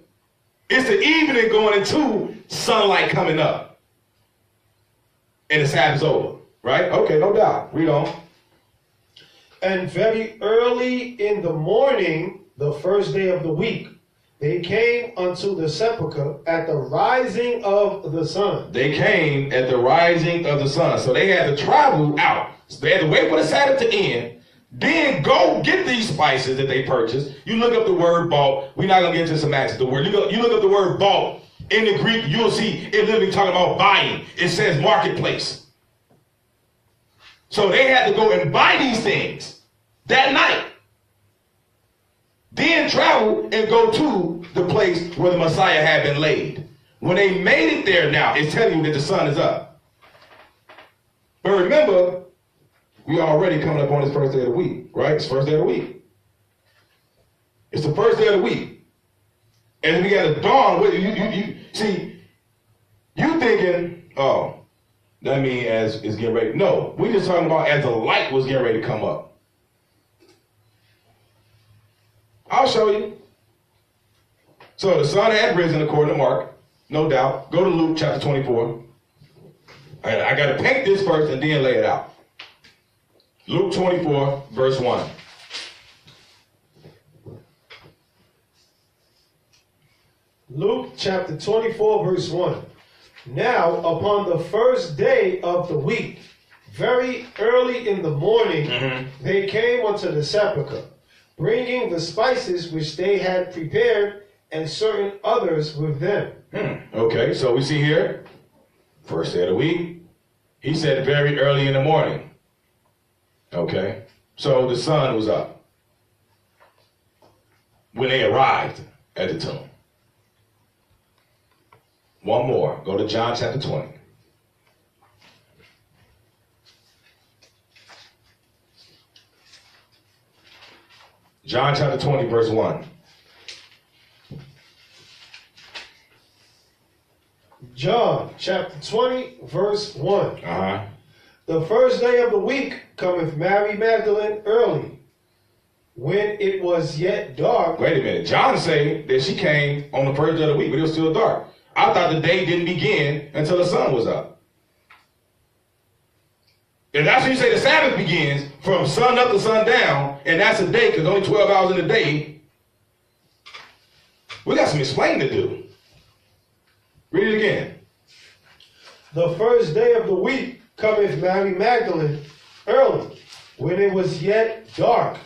[SPEAKER 1] it's the evening going into sunlight coming up. And the Sabbath's over. Right? Okay, no doubt. Read on.
[SPEAKER 2] And very early in the morning, the first day of the week, they came unto the sepulchre at the rising of the sun.
[SPEAKER 1] They came at the rising of the sun. So they had to travel out. So they had to wait for the Sabbath to end. Then go get these spices that they purchased. You look up the word bought. We're not going to get into semantics. The word, you look up the word bought. In the Greek, you'll see it literally talking about buying. It says marketplace. So they had to go and buy these things that night. Then travel and go to the place where the Messiah had been laid. When they made it there now, it's telling you that the sun is up. But remember, we are already coming up on this first day of the week, right? It's the first day of the week. It's the first day of the week. And we got to dawn. See, you thinking, oh, that means as it's getting ready. No, we just talking about as the light was getting ready to come up. I'll show you. So the sun had risen according to Mark, no doubt. Go to Luke chapter 24. I got to paint this first and then lay it out. Luke 24, verse 1.
[SPEAKER 2] Luke chapter 24, verse 1. Now, upon the first day of the week, very early in the morning, they came unto the sepulchre, bringing the spices which they had prepared, and certain others with them.
[SPEAKER 1] Okay, so we see here, first day of the week, he said very early in the morning. Okay, so the sun was up when they arrived at the tomb. One more, go to John chapter 20. John chapter 20, verse 1.
[SPEAKER 2] John chapter 20, verse 1.
[SPEAKER 1] Uh-huh.
[SPEAKER 2] The first day of the week cometh Mary Magdalene early, when it was yet dark.
[SPEAKER 1] Wait a minute. John say that she came on the first day of the week, but it was still dark. I thought the day didn't begin until the sun was up. And that's when you say the Sabbath begins from sun up to sundown, and that's a day because only 12 hours in a day. We got some explaining to do. Read it again.
[SPEAKER 2] The first day of the week cometh Mary Magdalene early, when it was yet dark,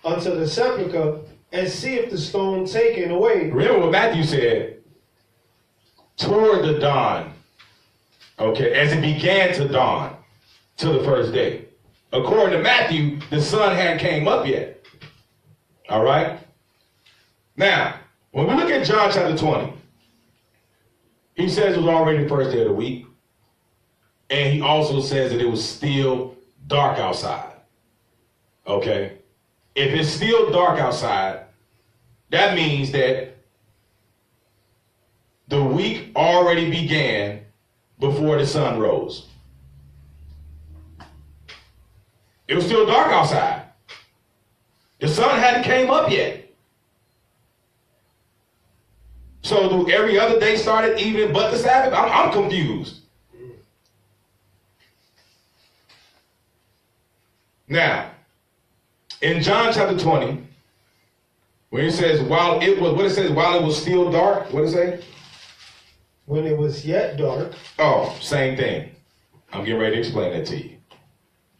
[SPEAKER 2] unto the sepulchre, and seeth the stone taken away.
[SPEAKER 1] Remember what Matthew said. Toward the dawn. Okay, as it began to dawn to the first day. According to Matthew, the sun hadn't came up yet. All right? Now, when we look at John chapter 20, he says it was already the first day of the week. And he also says that it was still dark outside. Okay? If it's still dark outside, that means that the week already began before the sun rose. It was still dark outside. The sun hadn't came up yet. So do every other day start at evening but the Sabbath? I'm confused. Now, in John chapter 20, when it says while it was still dark, what does it say?
[SPEAKER 2] When it was yet dark.
[SPEAKER 1] Oh, same thing. I'm getting ready to explain that to you.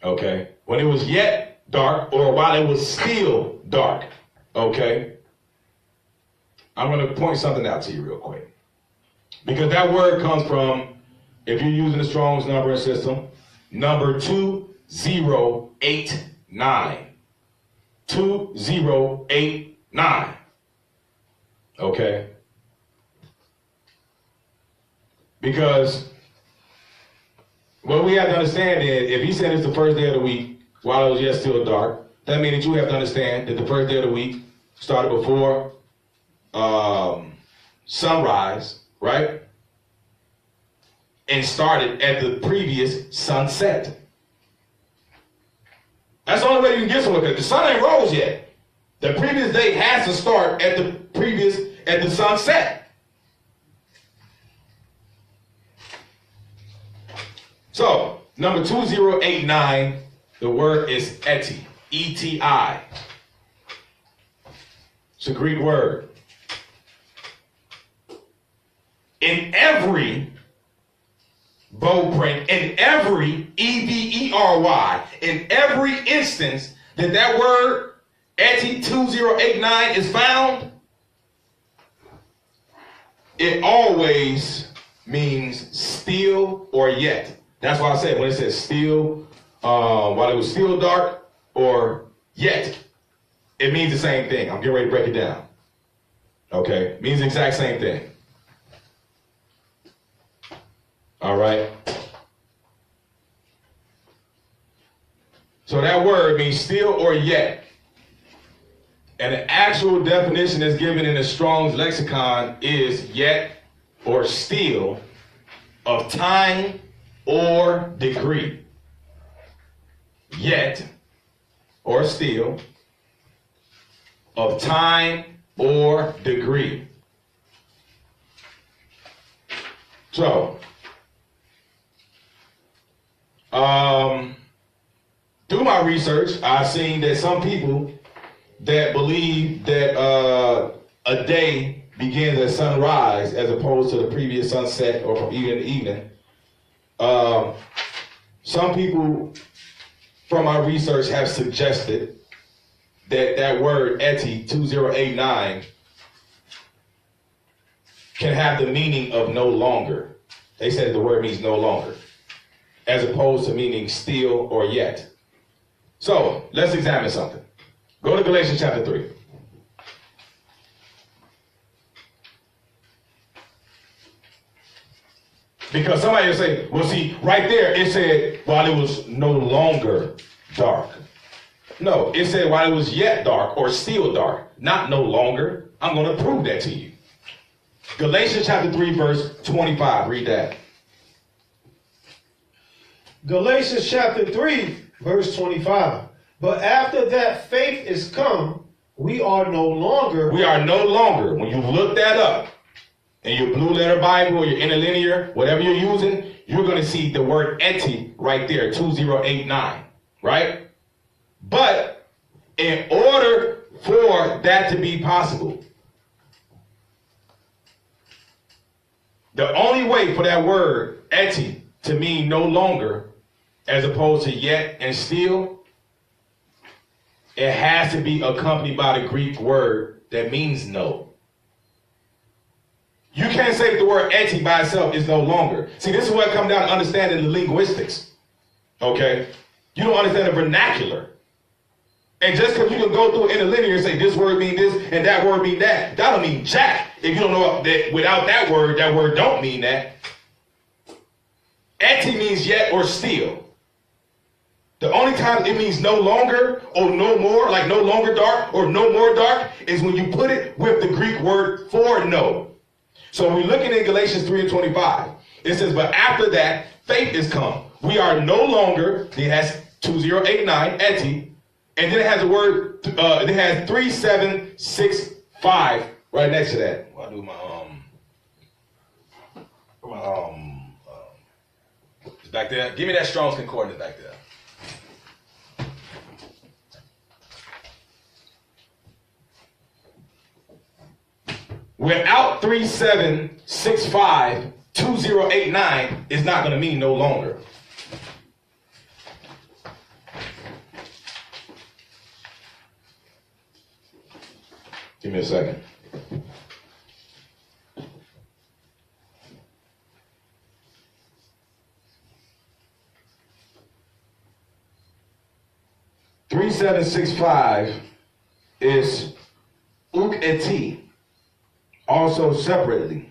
[SPEAKER 1] Okay? When it was yet dark, or while it was still dark. Okay? I'm going to point something out to you real quick. Because that word comes from, if you're using the Strong's numbering system, number 2089. 2089. Okay? Because what we have to understand is, if he said it's the first day of the week, while it was yet still dark, that means that you have to understand that the first day of the week started before sunrise, right? And started at the previous sunset. That's the only way you can get somewhere, because the sun ain't rose yet. The previous day has to start at the sunset. So, number 2089, the word is eti, E-T-I. It's a Greek word. In every bold print, in every E-V-E-R-Y, in every instance that word eti 2089 is found, it always means still or yet. That's why I said when it says still, while it was still dark or yet, it means the same thing. I'm getting ready to break it down. Okay? It means the exact same thing. All right? So that word means still or yet. And the actual definition that's given in the Strong's lexicon is yet or still of time or degree. Yet or still of time or degree. So, through my research, I've seen that some people that believe that a day begins at sunrise as opposed to the previous sunset or from evening to evening. Some people from my research have suggested that word eti 2089 can have the meaning of no longer. They said the word means no longer, as opposed to meaning still or yet. So let's examine something. Go to Galatians chapter 3. Because somebody will say, well, see, right there it said while it was no longer dark. No, it said while it was yet dark or still dark, not no longer. I'm going to prove that to you. Galatians chapter 3, verse 25. Read that.
[SPEAKER 2] Galatians chapter 3, verse 25. But after that faith is come, we are no longer.
[SPEAKER 1] We are no longer. When you look that up in your blue letter Bible or your interlinear, whatever you're using, you're going to see the word eti right there, 2089, right? But in order for that to be possible, the only way for that word eti to mean no longer as opposed to yet and still, it has to be accompanied by the Greek word that means no. You can't say that the word eti by itself is no longer. See, this is what comes down to understanding the linguistics. Okay? You don't understand the vernacular. And just because you can go through interlinear and say this word mean this and that word mean that, that don't mean jack. If you don't know that without that word don't mean that. Eti means yet or still. The only time it means no longer or no more, like no longer dark or no more dark, is when you put it with the Greek word for no. So when we're looking at Galatians 3 and 25, it says, but after that, faith is come. We are no longer, it has 2089, eti, and then it has the word, it has 3765 right next to that. Well, I do it's back there. Give me that Strong's Concordance back there. Without 3765, 2089 is not going to mean no longer. Give me a second. (3765) is uk eti, also separately,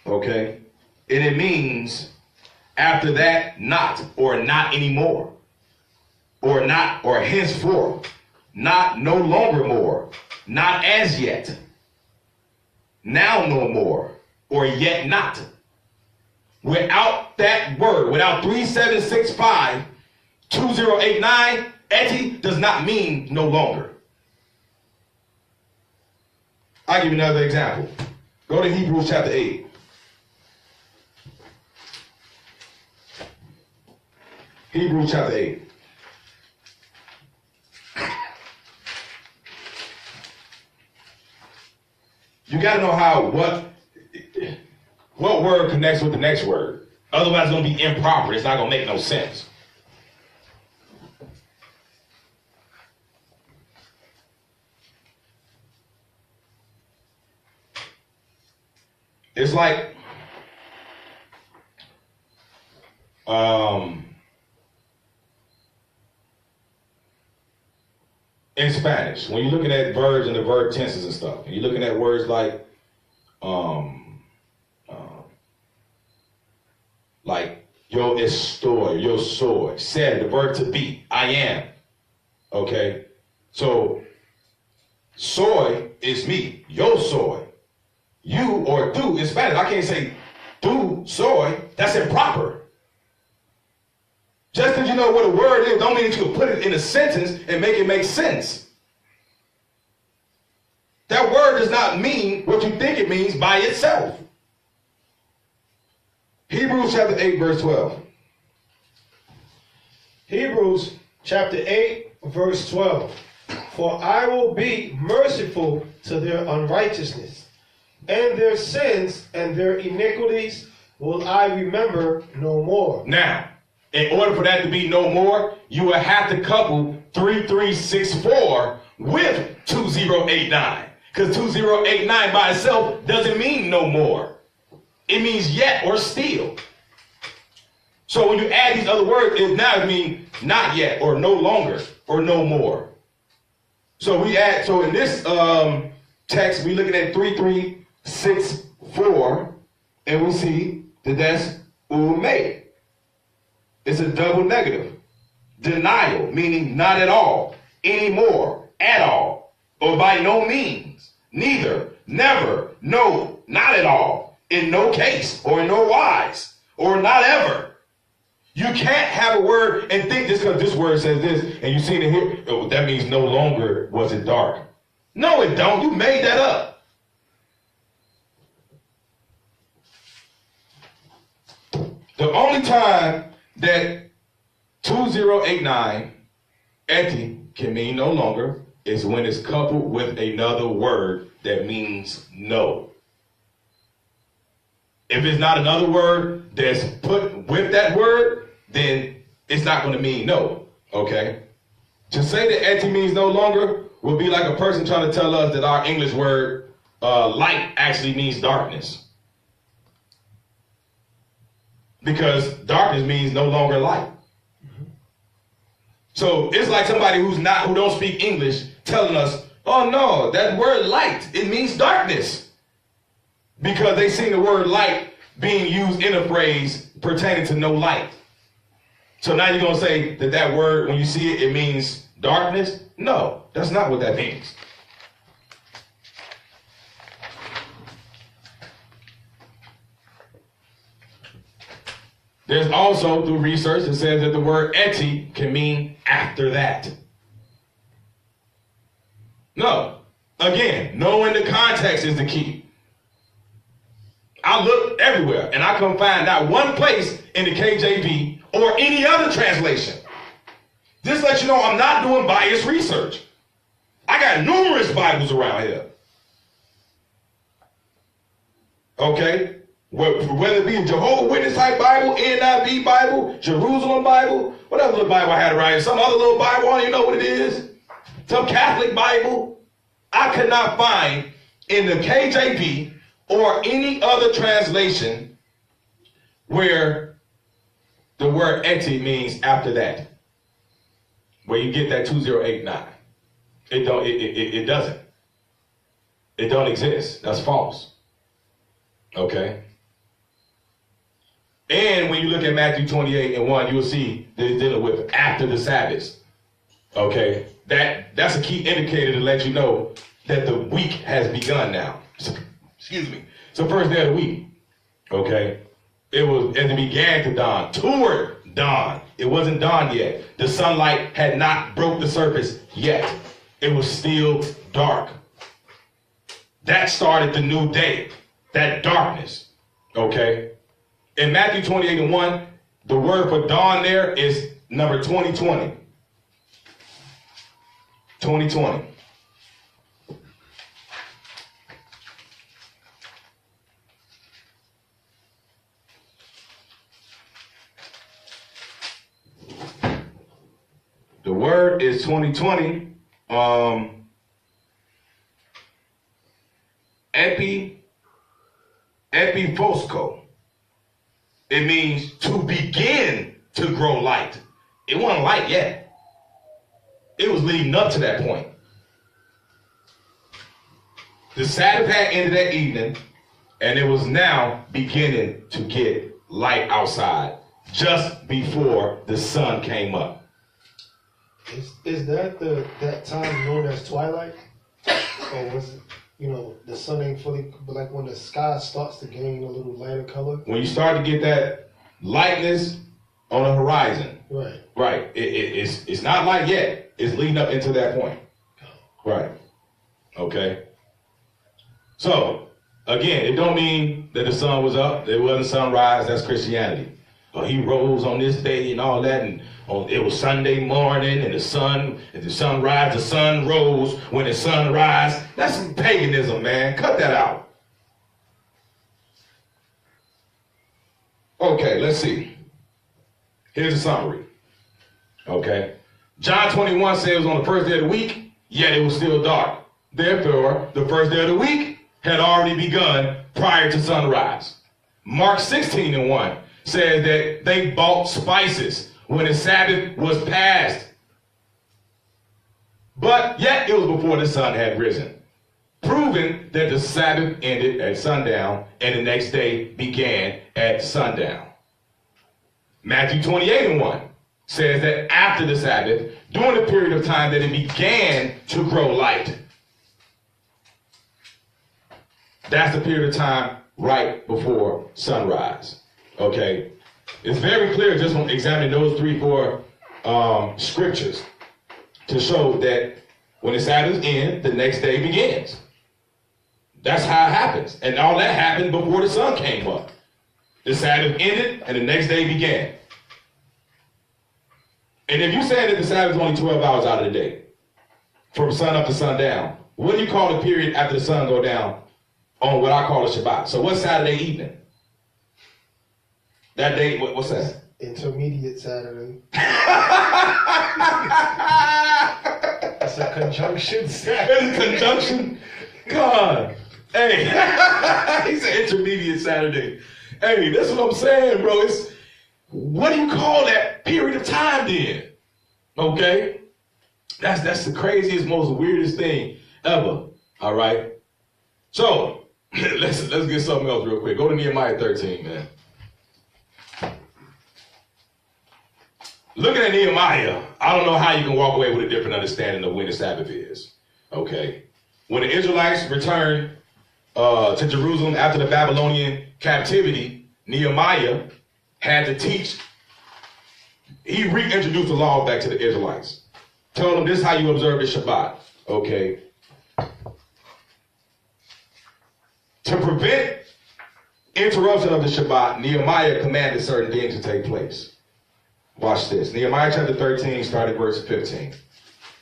[SPEAKER 1] okay? And it means after that, not, or not anymore, or not, or henceforth, not, no longer more, not as yet, now no more, or yet not. Without that word, without 3765, 2089, eti does not mean no longer. I'll give you another example. Go to Hebrews chapter 8. Hebrews chapter 8. You got to know what word connects with the next word. Otherwise, it's going to be improper. It's not going to make no sense. It's like in Spanish, when you're looking at verbs and the verb tenses and stuff, and you're looking at words like yo estoy, yo soy, ser, the verb to be, I am. Okay? So soy is me, yo soy. You or tú in Spanish. I can't say tú soy. That's improper. Just because you know what a word is, don't mean that you can put it in a sentence and make it make sense. That word does not mean what you think it means by itself. Hebrews chapter 8, verse 12.
[SPEAKER 2] Hebrews chapter 8, verse 12. For I will be merciful to their unrighteousness, and their sins and their iniquities will I remember no more. Now,
[SPEAKER 1] in order for that to be no more, you will have to couple 3364 with 2089. Because 2089 by itself doesn't mean no more. It means yet or still. So when you add these other words, it now means not yet or no longer or no more. So in this text, we're looking at 3364, and we see that that's ume. It's a double negative. Denial, meaning not at all, anymore, at all, or by no means, neither, never, no, not at all, in no case, or in no wise, or not ever. You can't have a word and think just because this word says this, and you see it here, oh, that means no longer was it dark. No, it don't. You made that up. The only time that 2089 eti can mean no longer is when it's coupled with another word that means no. If it's not another word that's put with that word, then it's not going to mean no, okay? To say that eti means no longer would be like a person trying to tell us that our English word light actually means darkness. Because darkness means no longer light. So it's like somebody who don't speak English telling us, oh no, that word light, it means darkness. Because they see the word light being used in a phrase pertaining to no light. So now you're going to say that that word, when you see it, it means darkness? No, that's not what that means. There's also, through research, that says that the word eti can mean after that. No. Again, knowing the context is the key. I looked everywhere, and I couldn't find not one place in the KJV or any other translation. Just let you know I'm not doing biased research. I got numerous Bibles around here. Okay? Whether it be a Jehovah's Witness type Bible, NIV Bible, Jerusalem Bible, whatever little Bible I had around here, some other little Bible, I don't even know what it is, some Catholic Bible, I could not find in the KJV or any other translation where the word eti means after that, where you get that 2089. It doesn't. It don't exist. That's false. Okay? And when you look at Matthew 28:1, you'll see that it's dealing with after the Sabbath. Okay? That's a key indicator to let you know that the week has begun now. Excuse me. It's the first day of the week. Okay? It was, as it began to dawn, toward dawn. It wasn't dawn yet. The sunlight had not broke the surface yet. It was still dark. That started the new day. That darkness. Okay? In Matthew 28:1, the word for dawn there is number 2020. 2020. The word is 2020. Epifosco. It means to begin to grow light. It wasn't light yet. It was leading up to that point. The Sabbath had ended that evening, and it was now beginning to get light outside just before the sun came up.
[SPEAKER 2] Is that that time known as twilight? Or was it, the sun ain't fully, but like when the sky starts to gain a little lighter color?
[SPEAKER 1] When you start to get that lightness on the horizon.
[SPEAKER 2] Right.
[SPEAKER 1] Right. It's not light yet. It's leading up into that point. Right. Okay. So, again, it don't mean that the sun was up. It wasn't sunrise. That's Christianity. He rose on this day and all that, and it was Sunday morning, and the sun rise, the sun rose when the sun rise. That's paganism, man. Cut that out. Okay, let's see. Here's a summary. Okay. John 21 says it was on the first day of the week, yet it was still dark. Therefore, the first day of the week had already begun prior to sunrise. Mark 16:1 says that they bought spices when the Sabbath was past. But yet it was before the sun had risen, proving that the Sabbath ended at sundown and the next day began at sundown. Matthew 28:1 says that after the Sabbath, during the period of time that it began to grow light. That's the period of time right before sunrise. Okay, it's very clear just from examining those 3-4 scriptures to show that when the Sabbath ends, the next day begins. That's how it happens. And all that happened before the sun came up. The Sabbath ended and the next day began. And if you're saying that the Sabbath is only 12 hours out of the day, from sun up to sundown, what do you call the period after the sun go down on what I call a Shabbat? So what's Saturday evening? That day, what's that?
[SPEAKER 2] Intermediate Saturday. It's a conjunction Saturday.
[SPEAKER 1] It's a conjunction? God. Hey. He said intermediate Saturday. Hey, that's what I'm saying, bro. What do you call that period of time then? Okay? That's the craziest, most weirdest thing ever. All right? So, let's get something else real quick. Go to Nehemiah 13, man. Looking at Nehemiah, I don't know how you can walk away with a different understanding of when the Sabbath is. Okay? When the Israelites returned to Jerusalem after the Babylonian captivity, Nehemiah had to teach. He reintroduced the law back to the Israelites. Told them this is how you observe the Shabbat. Okay. To prevent interruption of the Shabbat, Nehemiah commanded certain things to take place. Watch this. Nehemiah chapter 13, starting verse 15.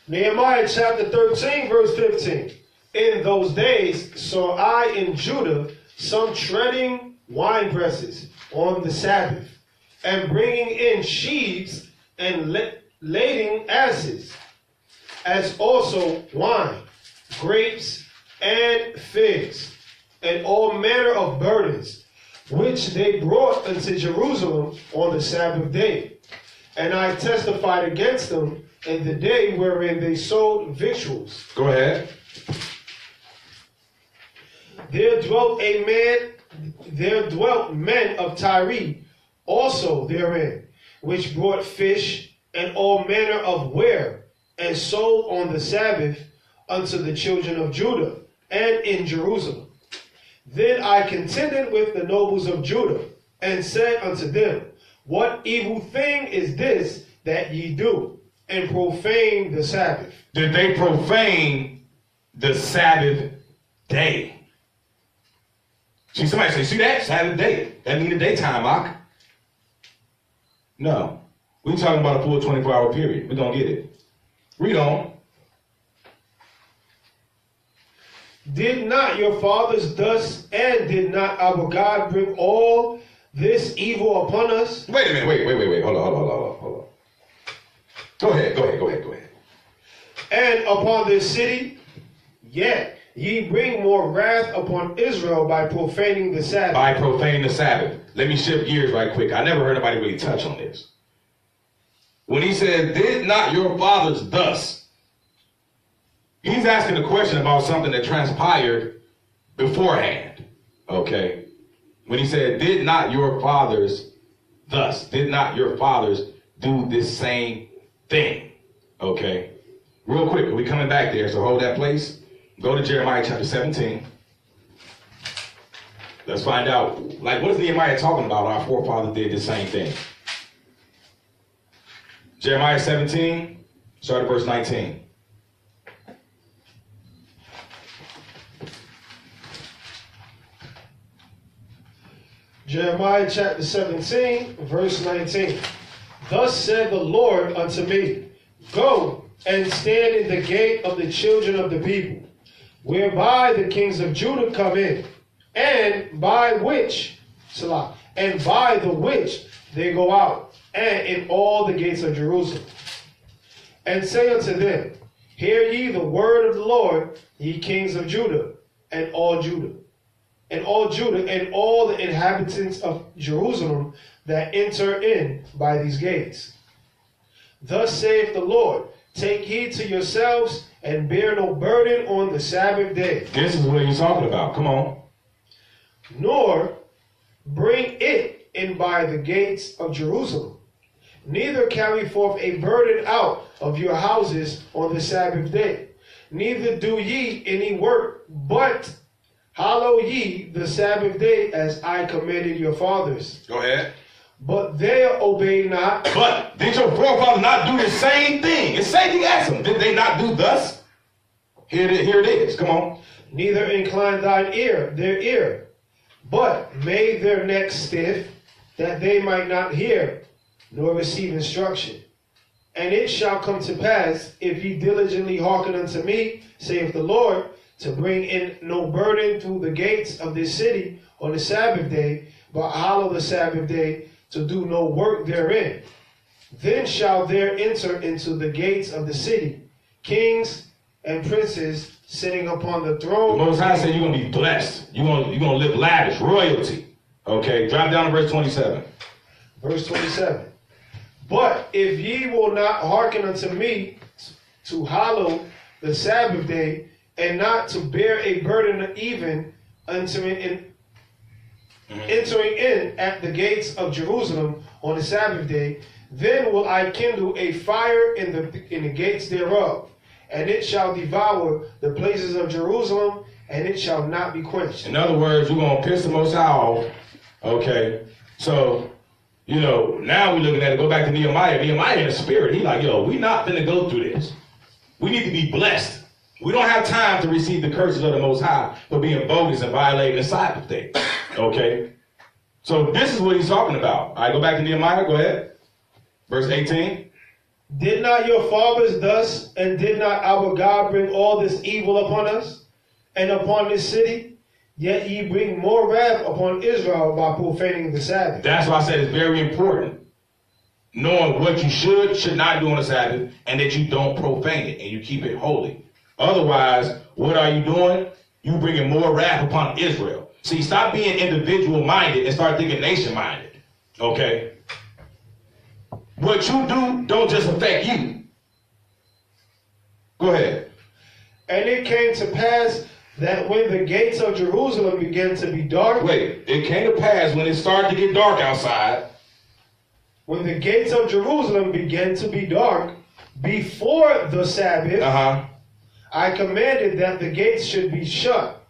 [SPEAKER 2] Nehemiah chapter 13, verse 15. In those days saw I in Judah some treading wine presses on the Sabbath, and bringing in sheaves and lading asses, as also wine, grapes, and figs, and all manner of burdens, which they brought unto Jerusalem on the Sabbath day. And I testified against them in the day wherein they sold victuals.
[SPEAKER 1] Go ahead.
[SPEAKER 2] There dwelt men of Tyre also therein, which brought fish and all manner of ware, and sold on the Sabbath unto the children of Judah, and in Jerusalem. Then I contended with the nobles of Judah, and said unto them, what evil thing is this that ye do, and profane the Sabbath?
[SPEAKER 1] Did they profane the Sabbath day? See, somebody say, see that? Sabbath day. That mean the daytime, Mark. No. We're talking about a full 24-hour period. We're going to get it. Read on.
[SPEAKER 2] Did not your fathers thus, and did not our God bring all this evil upon us?
[SPEAKER 1] Wait a minute. Wait. Hold on. Go ahead.
[SPEAKER 2] And upon this city, yet ye bring more wrath upon Israel by profaning the Sabbath.
[SPEAKER 1] By profaning the Sabbath. Let me shift gears right quick. I never heard anybody really touch on this. When he said, did not your fathers thus? He's asking a question about something that transpired beforehand. Okay? When he said, did not your fathers thus? Did not your fathers do this same thing? Okay? Real quick, we coming back there, so hold that place. Go to Jeremiah chapter 17. Let's find out, like, what is Nehemiah talking about? Our forefathers did the same thing. Jeremiah 17, start at verse 19.
[SPEAKER 2] Jeremiah chapter 17, verse 19. Thus said the Lord unto me, go and stand in the gate of the children of the people, whereby the kings of Judah come in, and by which, Salah, and by the which they go out, and in all the gates of Jerusalem. And say unto them, hear ye the word of the Lord, ye kings of Judah, and all Judah, and all the inhabitants of Jerusalem that enter in by these gates. Thus saith the Lord, take heed to yourselves, and bear no burden on the Sabbath day.
[SPEAKER 1] This is what he's talking about. Come on.
[SPEAKER 2] Nor bring it in by the gates of Jerusalem. Neither carry forth a burden out of your houses on the Sabbath day. Neither do ye any work, but hallow ye the Sabbath day as I commanded your fathers.
[SPEAKER 1] Go ahead.
[SPEAKER 2] But they obey not.
[SPEAKER 1] But did your forefathers not do the same thing? The same thing asked them. Did they not do thus? Here it is. Come on.
[SPEAKER 2] Neither incline their ear, but made their necks stiff, that they might not hear, nor receive instruction. And it shall come to pass, if ye diligently hearken unto me, saith the Lord, to bring in no burden through the gates of this city on the Sabbath day, but hallow the Sabbath day, to do no work therein. Then shall there enter into the gates of the city kings and princes sitting upon the throne.
[SPEAKER 1] The Most High said you're going to be blessed. You're going to live lavish, royalty. Okay, drop down to verse 27.
[SPEAKER 2] Verse 27. But if ye will not hearken unto me to hallow the Sabbath day, and not to bear a burden even entering in at the gates of Jerusalem on the Sabbath day, then will I kindle a fire in the gates thereof, and it shall devour the places of Jerusalem, and it shall not be quenched.
[SPEAKER 1] In other words, we're going to piss the Most High off. Okay, so Now we're looking at it, go back to Nehemiah. Nehemiah in the spirit, he like, yo, we not finna go through this. We need to be blessed. We don't have time to receive the curses of the Most High for being bogus and violating the Sabbath day. Okay? So this is what he's talking about. All right, go back to Nehemiah. Go ahead. Verse 18.
[SPEAKER 2] Did not your fathers thus, and did not our God bring all this evil upon us and upon this city? Yet ye bring more wrath upon Israel by profaning the Sabbath.
[SPEAKER 1] That's why I said it's very important. Knowing what you should not do on the Sabbath, and that you don't profane it and you keep it holy. Otherwise, what are you doing? You bringing more wrath upon Israel. See, stop being individual minded and start thinking nation minded. Okay? What you do don't just affect you. Go ahead.
[SPEAKER 2] And it came to pass that when the gates of Jerusalem began to be dark.
[SPEAKER 1] Wait, it came to pass when it started to get dark outside.
[SPEAKER 2] When the gates of Jerusalem began to be dark before the Sabbath, I commanded that the gates should be shut,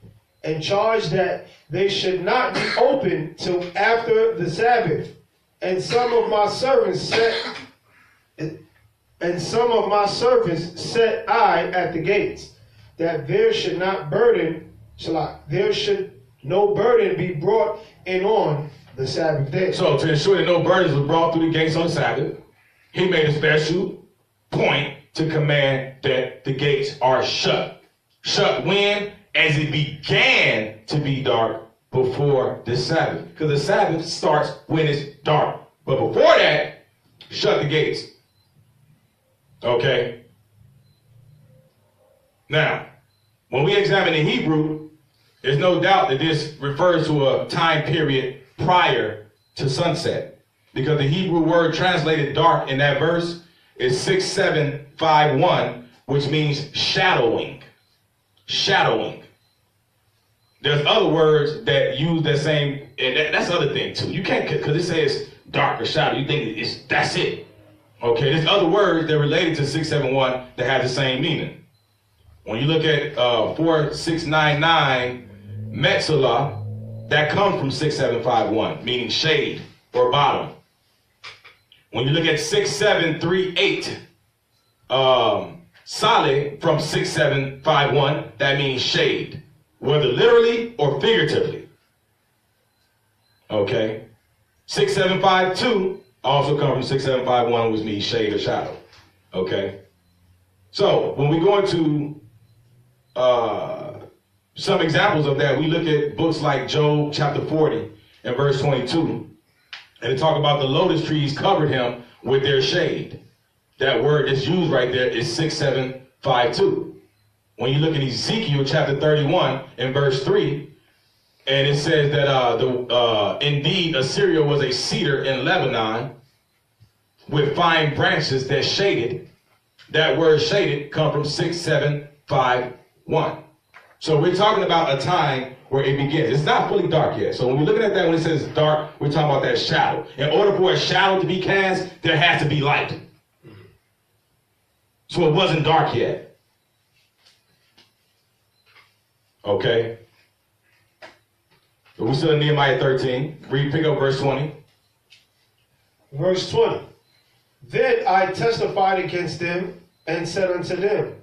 [SPEAKER 2] and charged that they should not be opened till after the Sabbath. And some of my servants set I at the gates, that there should no burden be brought in on the Sabbath day.
[SPEAKER 1] So to ensure that no burdens were brought through the gates on the Sabbath, he made a special point to command that the gates are shut. Shut when? As it began to be dark before the Sabbath. Because the Sabbath starts when it's dark. But before that, shut the gates. Okay? Now, when we examine the Hebrew, there's no doubt that this refers to a time period prior to sunset. Because the Hebrew word translated dark in that verse is 6751, which means shadowing. Shadowing. There's other words that use that same, and that's the other thing too. You can't, because it says dark or shadow, you think that's it. Okay, there's other words that are related to 671 that have the same meaning. When you look at 4699 Metzulah, that comes from 6751, meaning shade or bottom. When you look at 6738 Saleh from 6751, that means shade, whether literally or figuratively. Okay. 6752 also comes from 6751, which means shade or shadow. Okay. So when we go into some examples of that, we look at books like Job chapter 40 and verse 22, and they talk about the lotus trees covered him with their shade. That word that's used right there is 6752. When you look at Ezekiel chapter 31 and verse 3, and it says that indeed Assyria was a cedar in Lebanon with fine branches that shaded. That word shaded come from 6751. So we're talking about a time where it begins. It's not fully dark yet. So when we're looking at that, when it says dark, we're talking about that shadow. In order for a shadow to be cast, there has to be light. So it wasn't dark yet. Okay. But we're still in Nehemiah 13. Pick up verse 20.
[SPEAKER 2] Verse 20. Then I testified against them and said unto them,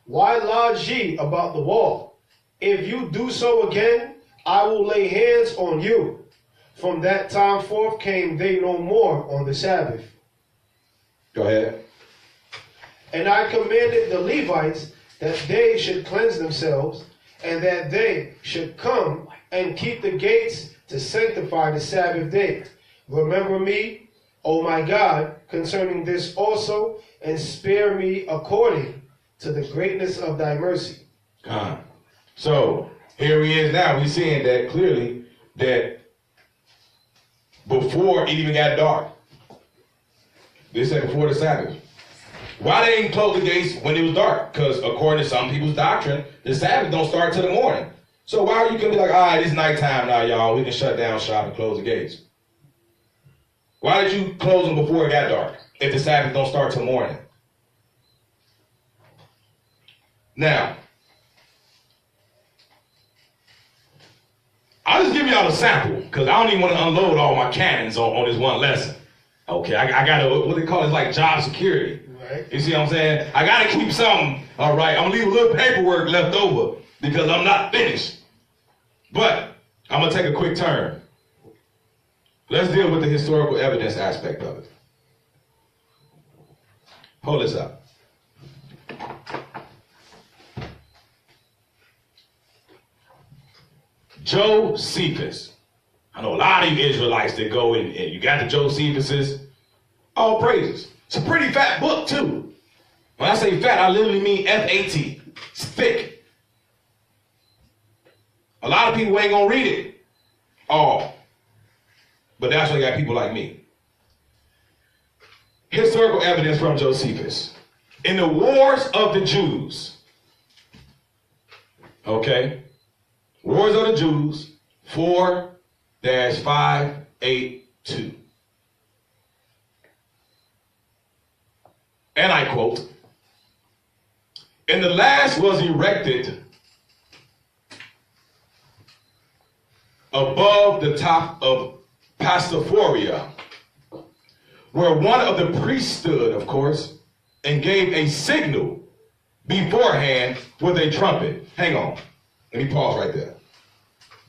[SPEAKER 2] why lodge ye about the wall? If you do so again, I will lay hands on you. From that time forth came they no more on the Sabbath.
[SPEAKER 1] Go ahead.
[SPEAKER 2] And I commanded the Levites that they should cleanse themselves, and that they should come and keep the gates to sanctify the Sabbath day. Remember me, O my God, concerning this also, and spare me according to the greatness of thy mercy.
[SPEAKER 1] So here he is now. We're seeing that clearly that before it even got dark, they said before the Sabbath. Why they didn't close the gates when it was dark? Because according to some people's doctrine, the Sabbath don't start till the morning. So why are you going to be like, all right, it's nighttime now, y'all. We can shut down shop and close the gates. Why did you close them before it got dark if the Sabbath don't start till morning? Now, I'll just give y'all a sample because I don't even want to unload all my cannons on this one lesson. Okay, I gotta, what they call it, like job security.
[SPEAKER 2] Right.
[SPEAKER 1] You see what I'm saying? I gotta keep something, all right? I'm gonna leave a little paperwork left over because I'm not finished. But I'm gonna take a quick turn. Let's deal with the historical evidence aspect of it. Hold this up. Josephus. I know a lot of you Israelites that go and you got the Josephuses. All praises. It's a pretty fat book too. When I say fat, I literally mean F-A-T. It's thick. A lot of people ain't gonna read it all. But that's why you got people like me. Historical evidence from Josephus. In the Wars of the Jews. Okay. Wars of the Jews, 4-582. And I quote, "And the last was erected above the top of Pastaphoria, where one of the priests stood, of course, and gave a signal beforehand with a trumpet." Hang on. Let me pause right there.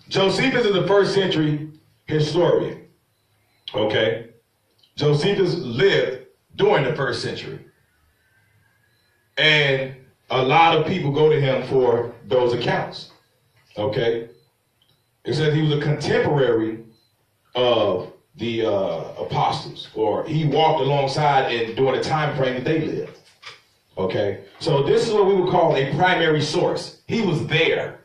[SPEAKER 1] Josephus is a first century historian. Okay? Josephus lived during the first century. And a lot of people go to him for those accounts. Okay? It says he was a contemporary of the apostles, or he walked alongside and during the time frame that they lived. Okay? So this is what we would call a primary source. He was there.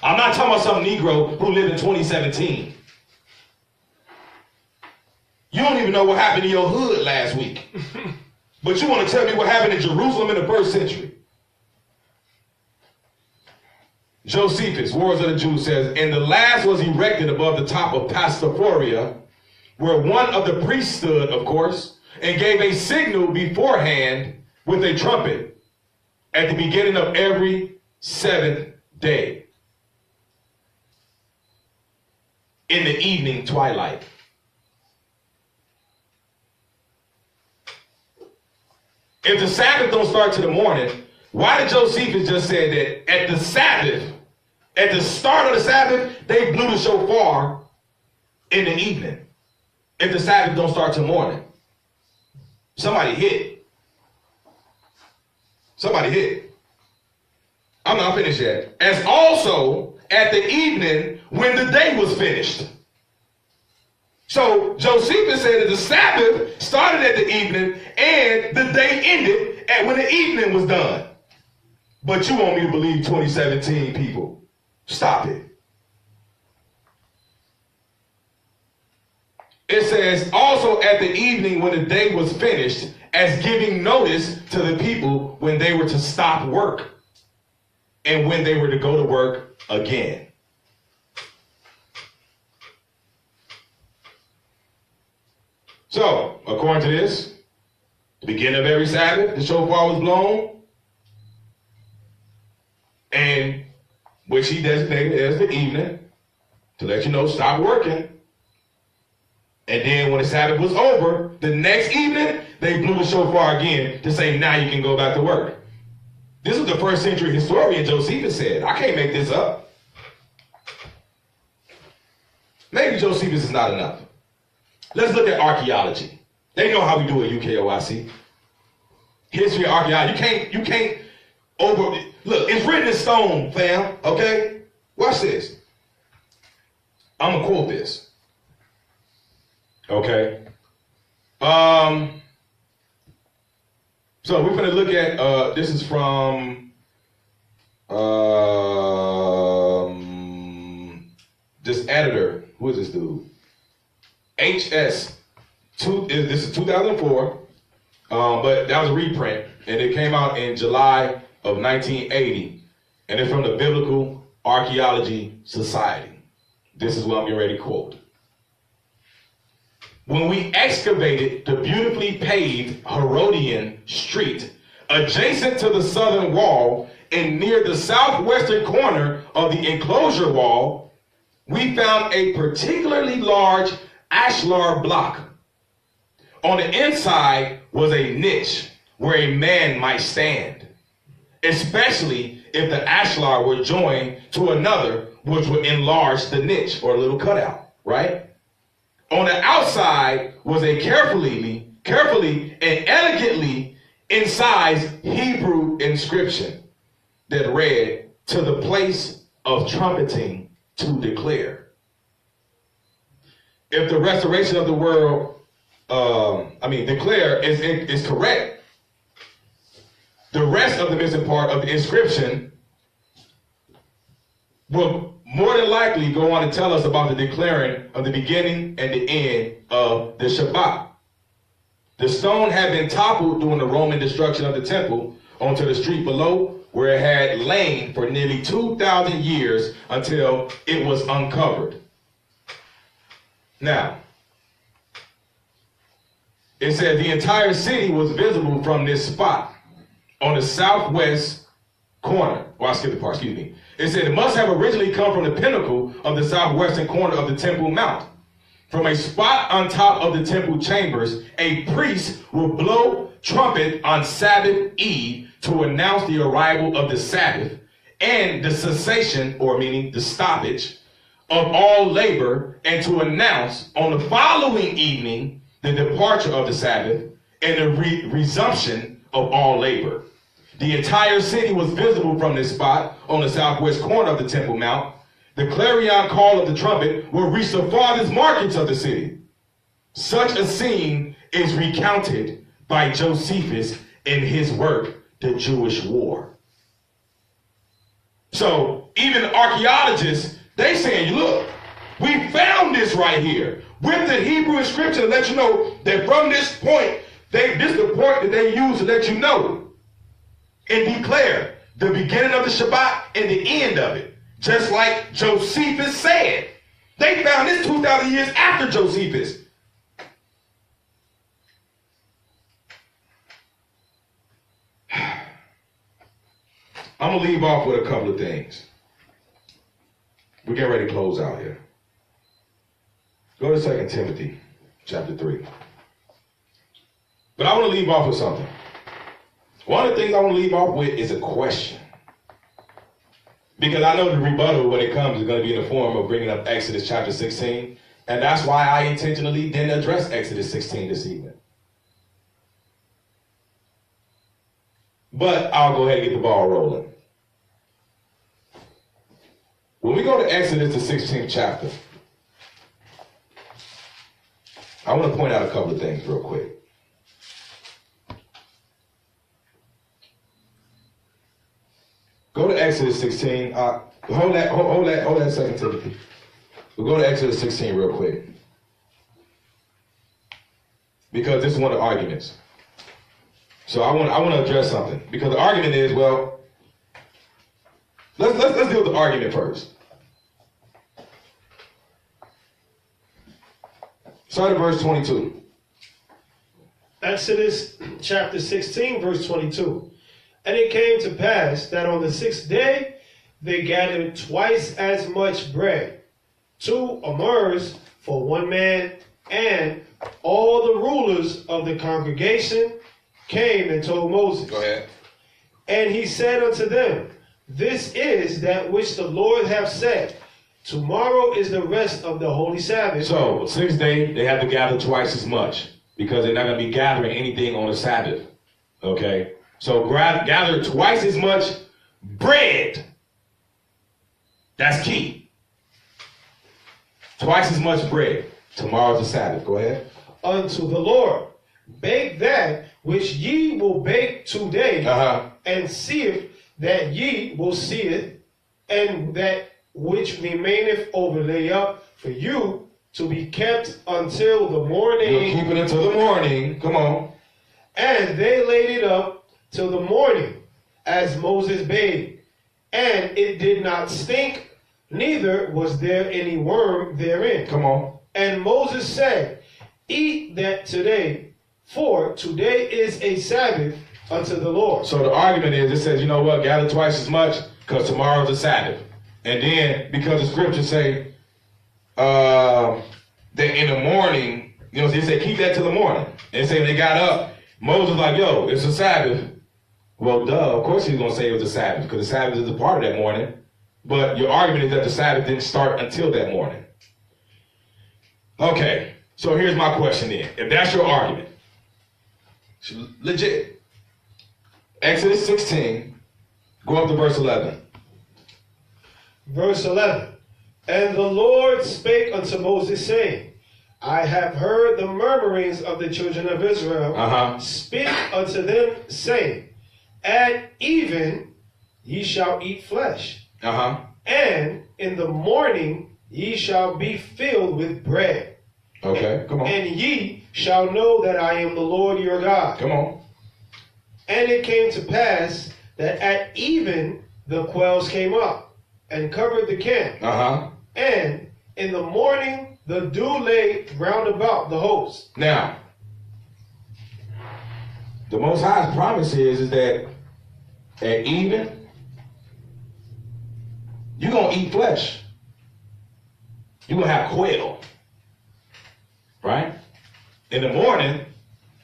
[SPEAKER 1] I'm not talking about some Negro who lived in 2017. You don't even know what happened in your hood last week. But you want to tell me what happened in Jerusalem in the first century. Josephus, Wars of the Jews, says, "And the last was erected above the top of Pastaphoria, where one of the priests stood, of course, and gave a signal beforehand with a trumpet at the beginning of every seventh day, in the evening twilight." If the Sabbath don't start till the morning, why did Josephus just say that at the Sabbath, at the start of the Sabbath, they blew the shofar in the evening? If the Sabbath don't start till morning. Somebody hit. Somebody hit. I'm not finished yet. As also at the evening when the day was finished. So Josephus said that the Sabbath started at the evening and the day ended at when the evening was done. But you want me to believe 2017 people. Stop it. It says also at the evening when the day was finished, as giving notice to the people when they were to stop work and when they were to go to work again. So, according to this, the beginning of every Sabbath, the shofar was blown, and which he designated as the evening, to let you know, stop working. And then when the Sabbath was over, the next evening, they blew the shofar again to say, now you can go back to work. This is the first century historian Josephus said. I can't make this up. Maybe Josephus is not enough. Let's look at archaeology. They know how we do it at UKOIC. History, archaeology. You can't look, it's written in stone, fam, okay? Watch this. I'm gonna quote this. Okay. So we're gonna look at, this is from this editor. Who is this dude? HS. This is 2004, but that was a reprint, and it came out in July of 1980, and it's from the Biblical Archaeology Society. This is what I'm getting ready to quote. When we excavated the beautifully paved Herodian street adjacent to the southern wall and near the southwestern corner of the enclosure wall, we found a particularly large ashlar block. On the inside was a niche where a man might stand, especially if the ashlar were joined to another, which would enlarge the niche or a little cutout, right? On the outside was a carefully and elegantly incised Hebrew inscription that read, "To the place of trumpeting to declare." If the restoration of the world, declare is correct, the rest of the missing part of the inscription will more than likely go on to tell us about the declaring of the beginning and the end of the Shabbat. The stone had been toppled during the Roman destruction of the temple onto the street below, where it had lain for nearly 2,000 years until it was uncovered. Now, it said the entire city was visible from this spot on the southwest corner. Well, I skipped the part, excuse me. It said it must have originally come from the pinnacle of the southwestern corner of the Temple Mount. From a spot on top of the temple chambers, a priest will blow trumpet on Sabbath Eve to announce the arrival of the Sabbath and the cessation, or meaning the stoppage, of all labor, and to announce on the following evening the departure of the Sabbath and the resumption of all labor. The entire city was visible from this spot on the southwest corner of the Temple Mount. The clarion call of the trumpet will reach the farthest markets of the city. Such a scene is recounted by Josephus in his work, The Jewish War. So even archaeologists, they saying, look, we found this right here with the Hebrew inscription to let you know that from this point, this is the point that they use to let you know and declare the beginning of the Shabbat and the end of it. Just like Josephus said. They found this 2,000 years after Josephus. I'm going to leave off with a couple of things. We're getting ready to close out here. Go to 2 Timothy chapter 3. But I want to leave off with something. One of the things I want to leave off with is a question. Because I know the rebuttal when it comes is going to be in the form of bringing up Exodus chapter 16. And that's why I intentionally didn't address Exodus 16 this evening. But I'll go ahead and get the ball rolling. When we go to Exodus, the 16th chapter, I want to point out a couple of things real quick. Go to Exodus 16. Hold that second, Timothy. We'll go to Exodus 16 real quick. Because this is one of the arguments. So I want to address something. Because the argument is, well, let's deal with the argument first. Start at verse 22.
[SPEAKER 2] Exodus chapter 16, verse 22. And it came to pass that on the 6th day they gathered twice as much bread, 2 omers for one man, and all the rulers of the congregation came and told Moses.
[SPEAKER 1] Go ahead.
[SPEAKER 2] And he said unto them, This is that which the Lord hath said. Tomorrow is the rest of the holy Sabbath.
[SPEAKER 1] So, 6th day, they have to gather twice as much because they're not going to be gathering anything on the Sabbath. Okay? So, gather twice as much bread. That's key. Twice as much bread. Tomorrow's the Sabbath. Go ahead.
[SPEAKER 2] Unto the Lord. Bake that which ye will bake today, and seeth that ye will see it, and that which remaineth overlay up for you to be kept until the morning.
[SPEAKER 1] You'll keep it until the morning. Come on.
[SPEAKER 2] And they laid it up till the morning, as Moses bade. And it did not stink, neither was there any worm therein.
[SPEAKER 1] Come on.
[SPEAKER 2] And Moses said, Eat that today, for today is a Sabbath unto the Lord.
[SPEAKER 1] So the argument is, it says, you know what, gather twice as much, because tomorrow's a Sabbath. And then, because the scriptures say, that in the morning, they said keep that till the morning. And say when they got up, Moses was like, yo, it's a Sabbath. Well, duh, of course he's going to say it was a Sabbath, because the Sabbath is a part of that morning. But your argument is that the Sabbath didn't start until that morning. Okay, so here's my question then. If that's your argument, legit. Exodus 16, go up to verse 11.
[SPEAKER 2] Verse 11. And the Lord spake unto Moses, saying, I have heard the murmurings of the children of Israel. Speak unto them, saying, At even ye shall eat flesh. And in the morning ye shall be filled with bread.
[SPEAKER 1] Okay, come on.
[SPEAKER 2] And ye shall know that I am the Lord your God.
[SPEAKER 1] Come on.
[SPEAKER 2] And it came to pass that at even the quails came up and covered the camp. And in the morning the dew lay round about the host.
[SPEAKER 1] Now, the Most High's promise is that at even, you're going to eat flesh. You're going to have quail. Right? In the morning,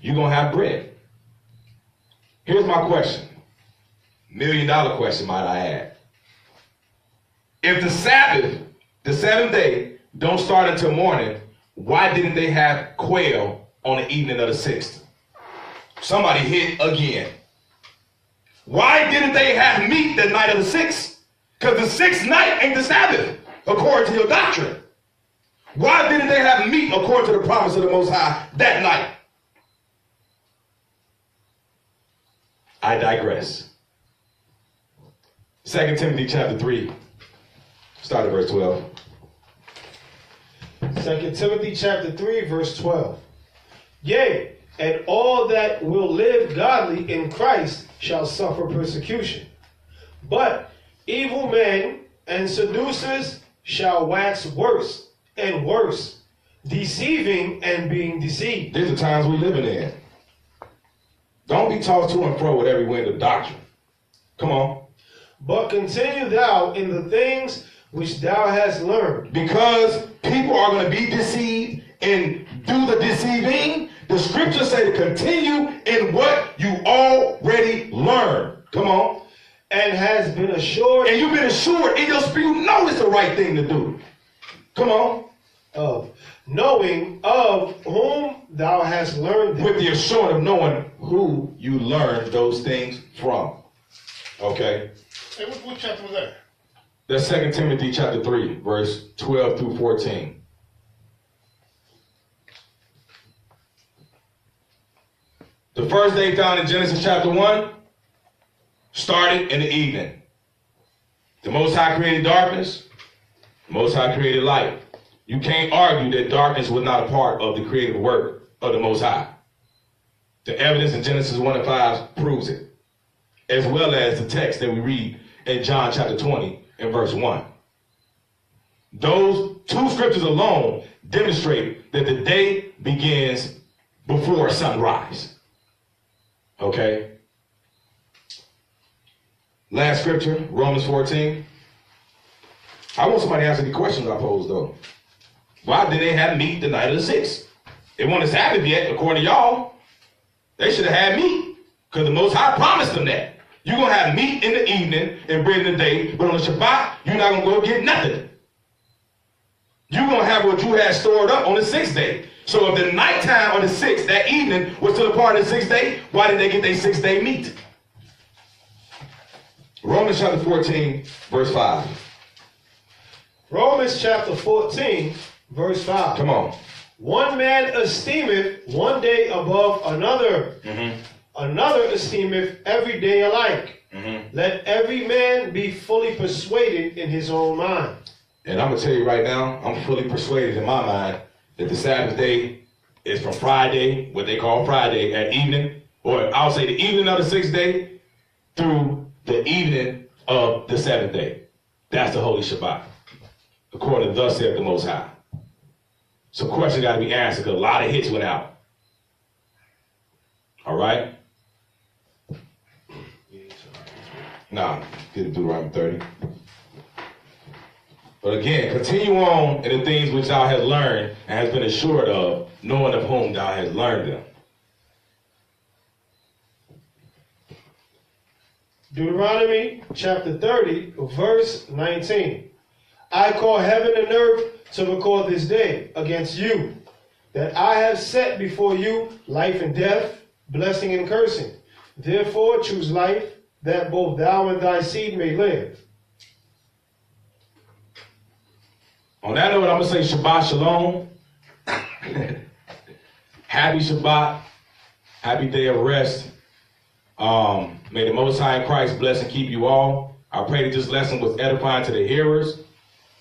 [SPEAKER 1] you're going to have bread. Here's my question. $1 million question, might I add. If the Sabbath, the seventh day, don't start until morning, why didn't they have quail on the evening of the 6th? Somebody hit again. Why didn't they have meat the night of the 6th? Because the 6th night ain't the Sabbath, according to your doctrine. Why didn't they have meat according to the promise of the Most High that night? I digress. 2 Timothy chapter 3, start at verse 12.
[SPEAKER 2] 2 Timothy chapter 3, verse 12. Yea, and all that will live godly in Christ shall suffer persecution. But evil men and seducers shall wax worse and worse, deceiving and being deceived.
[SPEAKER 1] These are times we living in. Don't be tossed to and fro with every wind of doctrine. Come on.
[SPEAKER 2] But continue thou in the things which thou hast learned.
[SPEAKER 1] Because people are going to be deceived and do the deceiving, the scriptures say to continue in what you already learned. Come on.
[SPEAKER 2] And has been assured.
[SPEAKER 1] And you've been assured in your spirit, you know it's the right thing to do. Come on.
[SPEAKER 2] Of knowing of whom thou hast learned them.
[SPEAKER 1] With the assurance of knowing who you learned those things from. Okay.
[SPEAKER 3] Hey, what chapter was that?
[SPEAKER 1] That's 2 Timothy chapter 3, verse 12 through 14. The first day found in Genesis chapter 1 started in the evening. The Most High created darkness. The Most High created light. You can't argue that darkness was not a part of the creative work of the Most High. The evidence in Genesis 1 and 5 proves it, as well as the text that we read in John chapter 20 and verse 1. Those two scriptures alone demonstrate that the day begins before sunrise. Okay? Last scripture, Romans 14. I want somebody to answer the questions I posed, though. Why did they have meat the night of the 6th? They weren't Sabbath yet, according to y'all. They should have had meat, because the Most High promised them that. You're going to have meat in the evening and bread in the day, but on the Shabbat, you're not going to go get nothing. You're going to have what you had stored up on the 6th day. So if the nighttime on the 6th, that evening, was still a part of the 6th day, why did they get their 6th day meat? Romans chapter 14, verse 5.
[SPEAKER 2] Romans chapter 14, verse 5.
[SPEAKER 1] Come on.
[SPEAKER 2] One man esteemeth one day above another. Another esteemeth every day alike. Let every man be fully persuaded in his own mind.
[SPEAKER 1] And I'm going to tell you right now, I'm fully persuaded in my mind that the Sabbath day is from Friday, what they call Friday, at evening, or I'll say the evening of the 6th day through the evening of the 7th day. That's the Holy Shabbat, according to thus saith the Most High. So questions got to be answered because a lot of hits went out. All right? Nah, get it Deuteronomy 30. But again, continue on in the things which thou hast learned and hast been assured of, knowing of whom thou hast learned them.
[SPEAKER 2] Deuteronomy chapter 30, verse 19. I call heaven and earth to record this day against you, that I have set before you life and death, blessing and cursing. Therefore choose life, that both thou and thy seed may live.
[SPEAKER 1] On that note, I'm going to say Shabbat Shalom. Happy Shabbat. Happy day of rest. May the Most High in Christ bless and keep you all. I pray that this lesson was edifying to the hearers.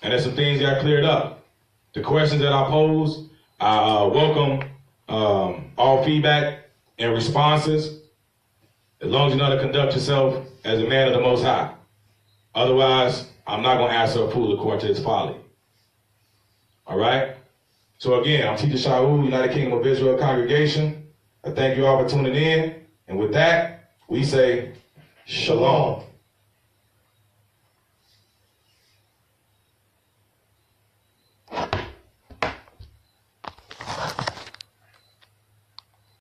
[SPEAKER 1] And there's some things that are cleared up. The questions that I posed, I welcome all feedback and responses, as long as you know how to conduct yourself as a man of the Most High. Otherwise, I'm not going to answer a fool according to his folly. All right? So again, I'm Teacher Shaul, United Kingdom of Israel congregation. I thank you all for tuning in. And with that, we say, Shalom.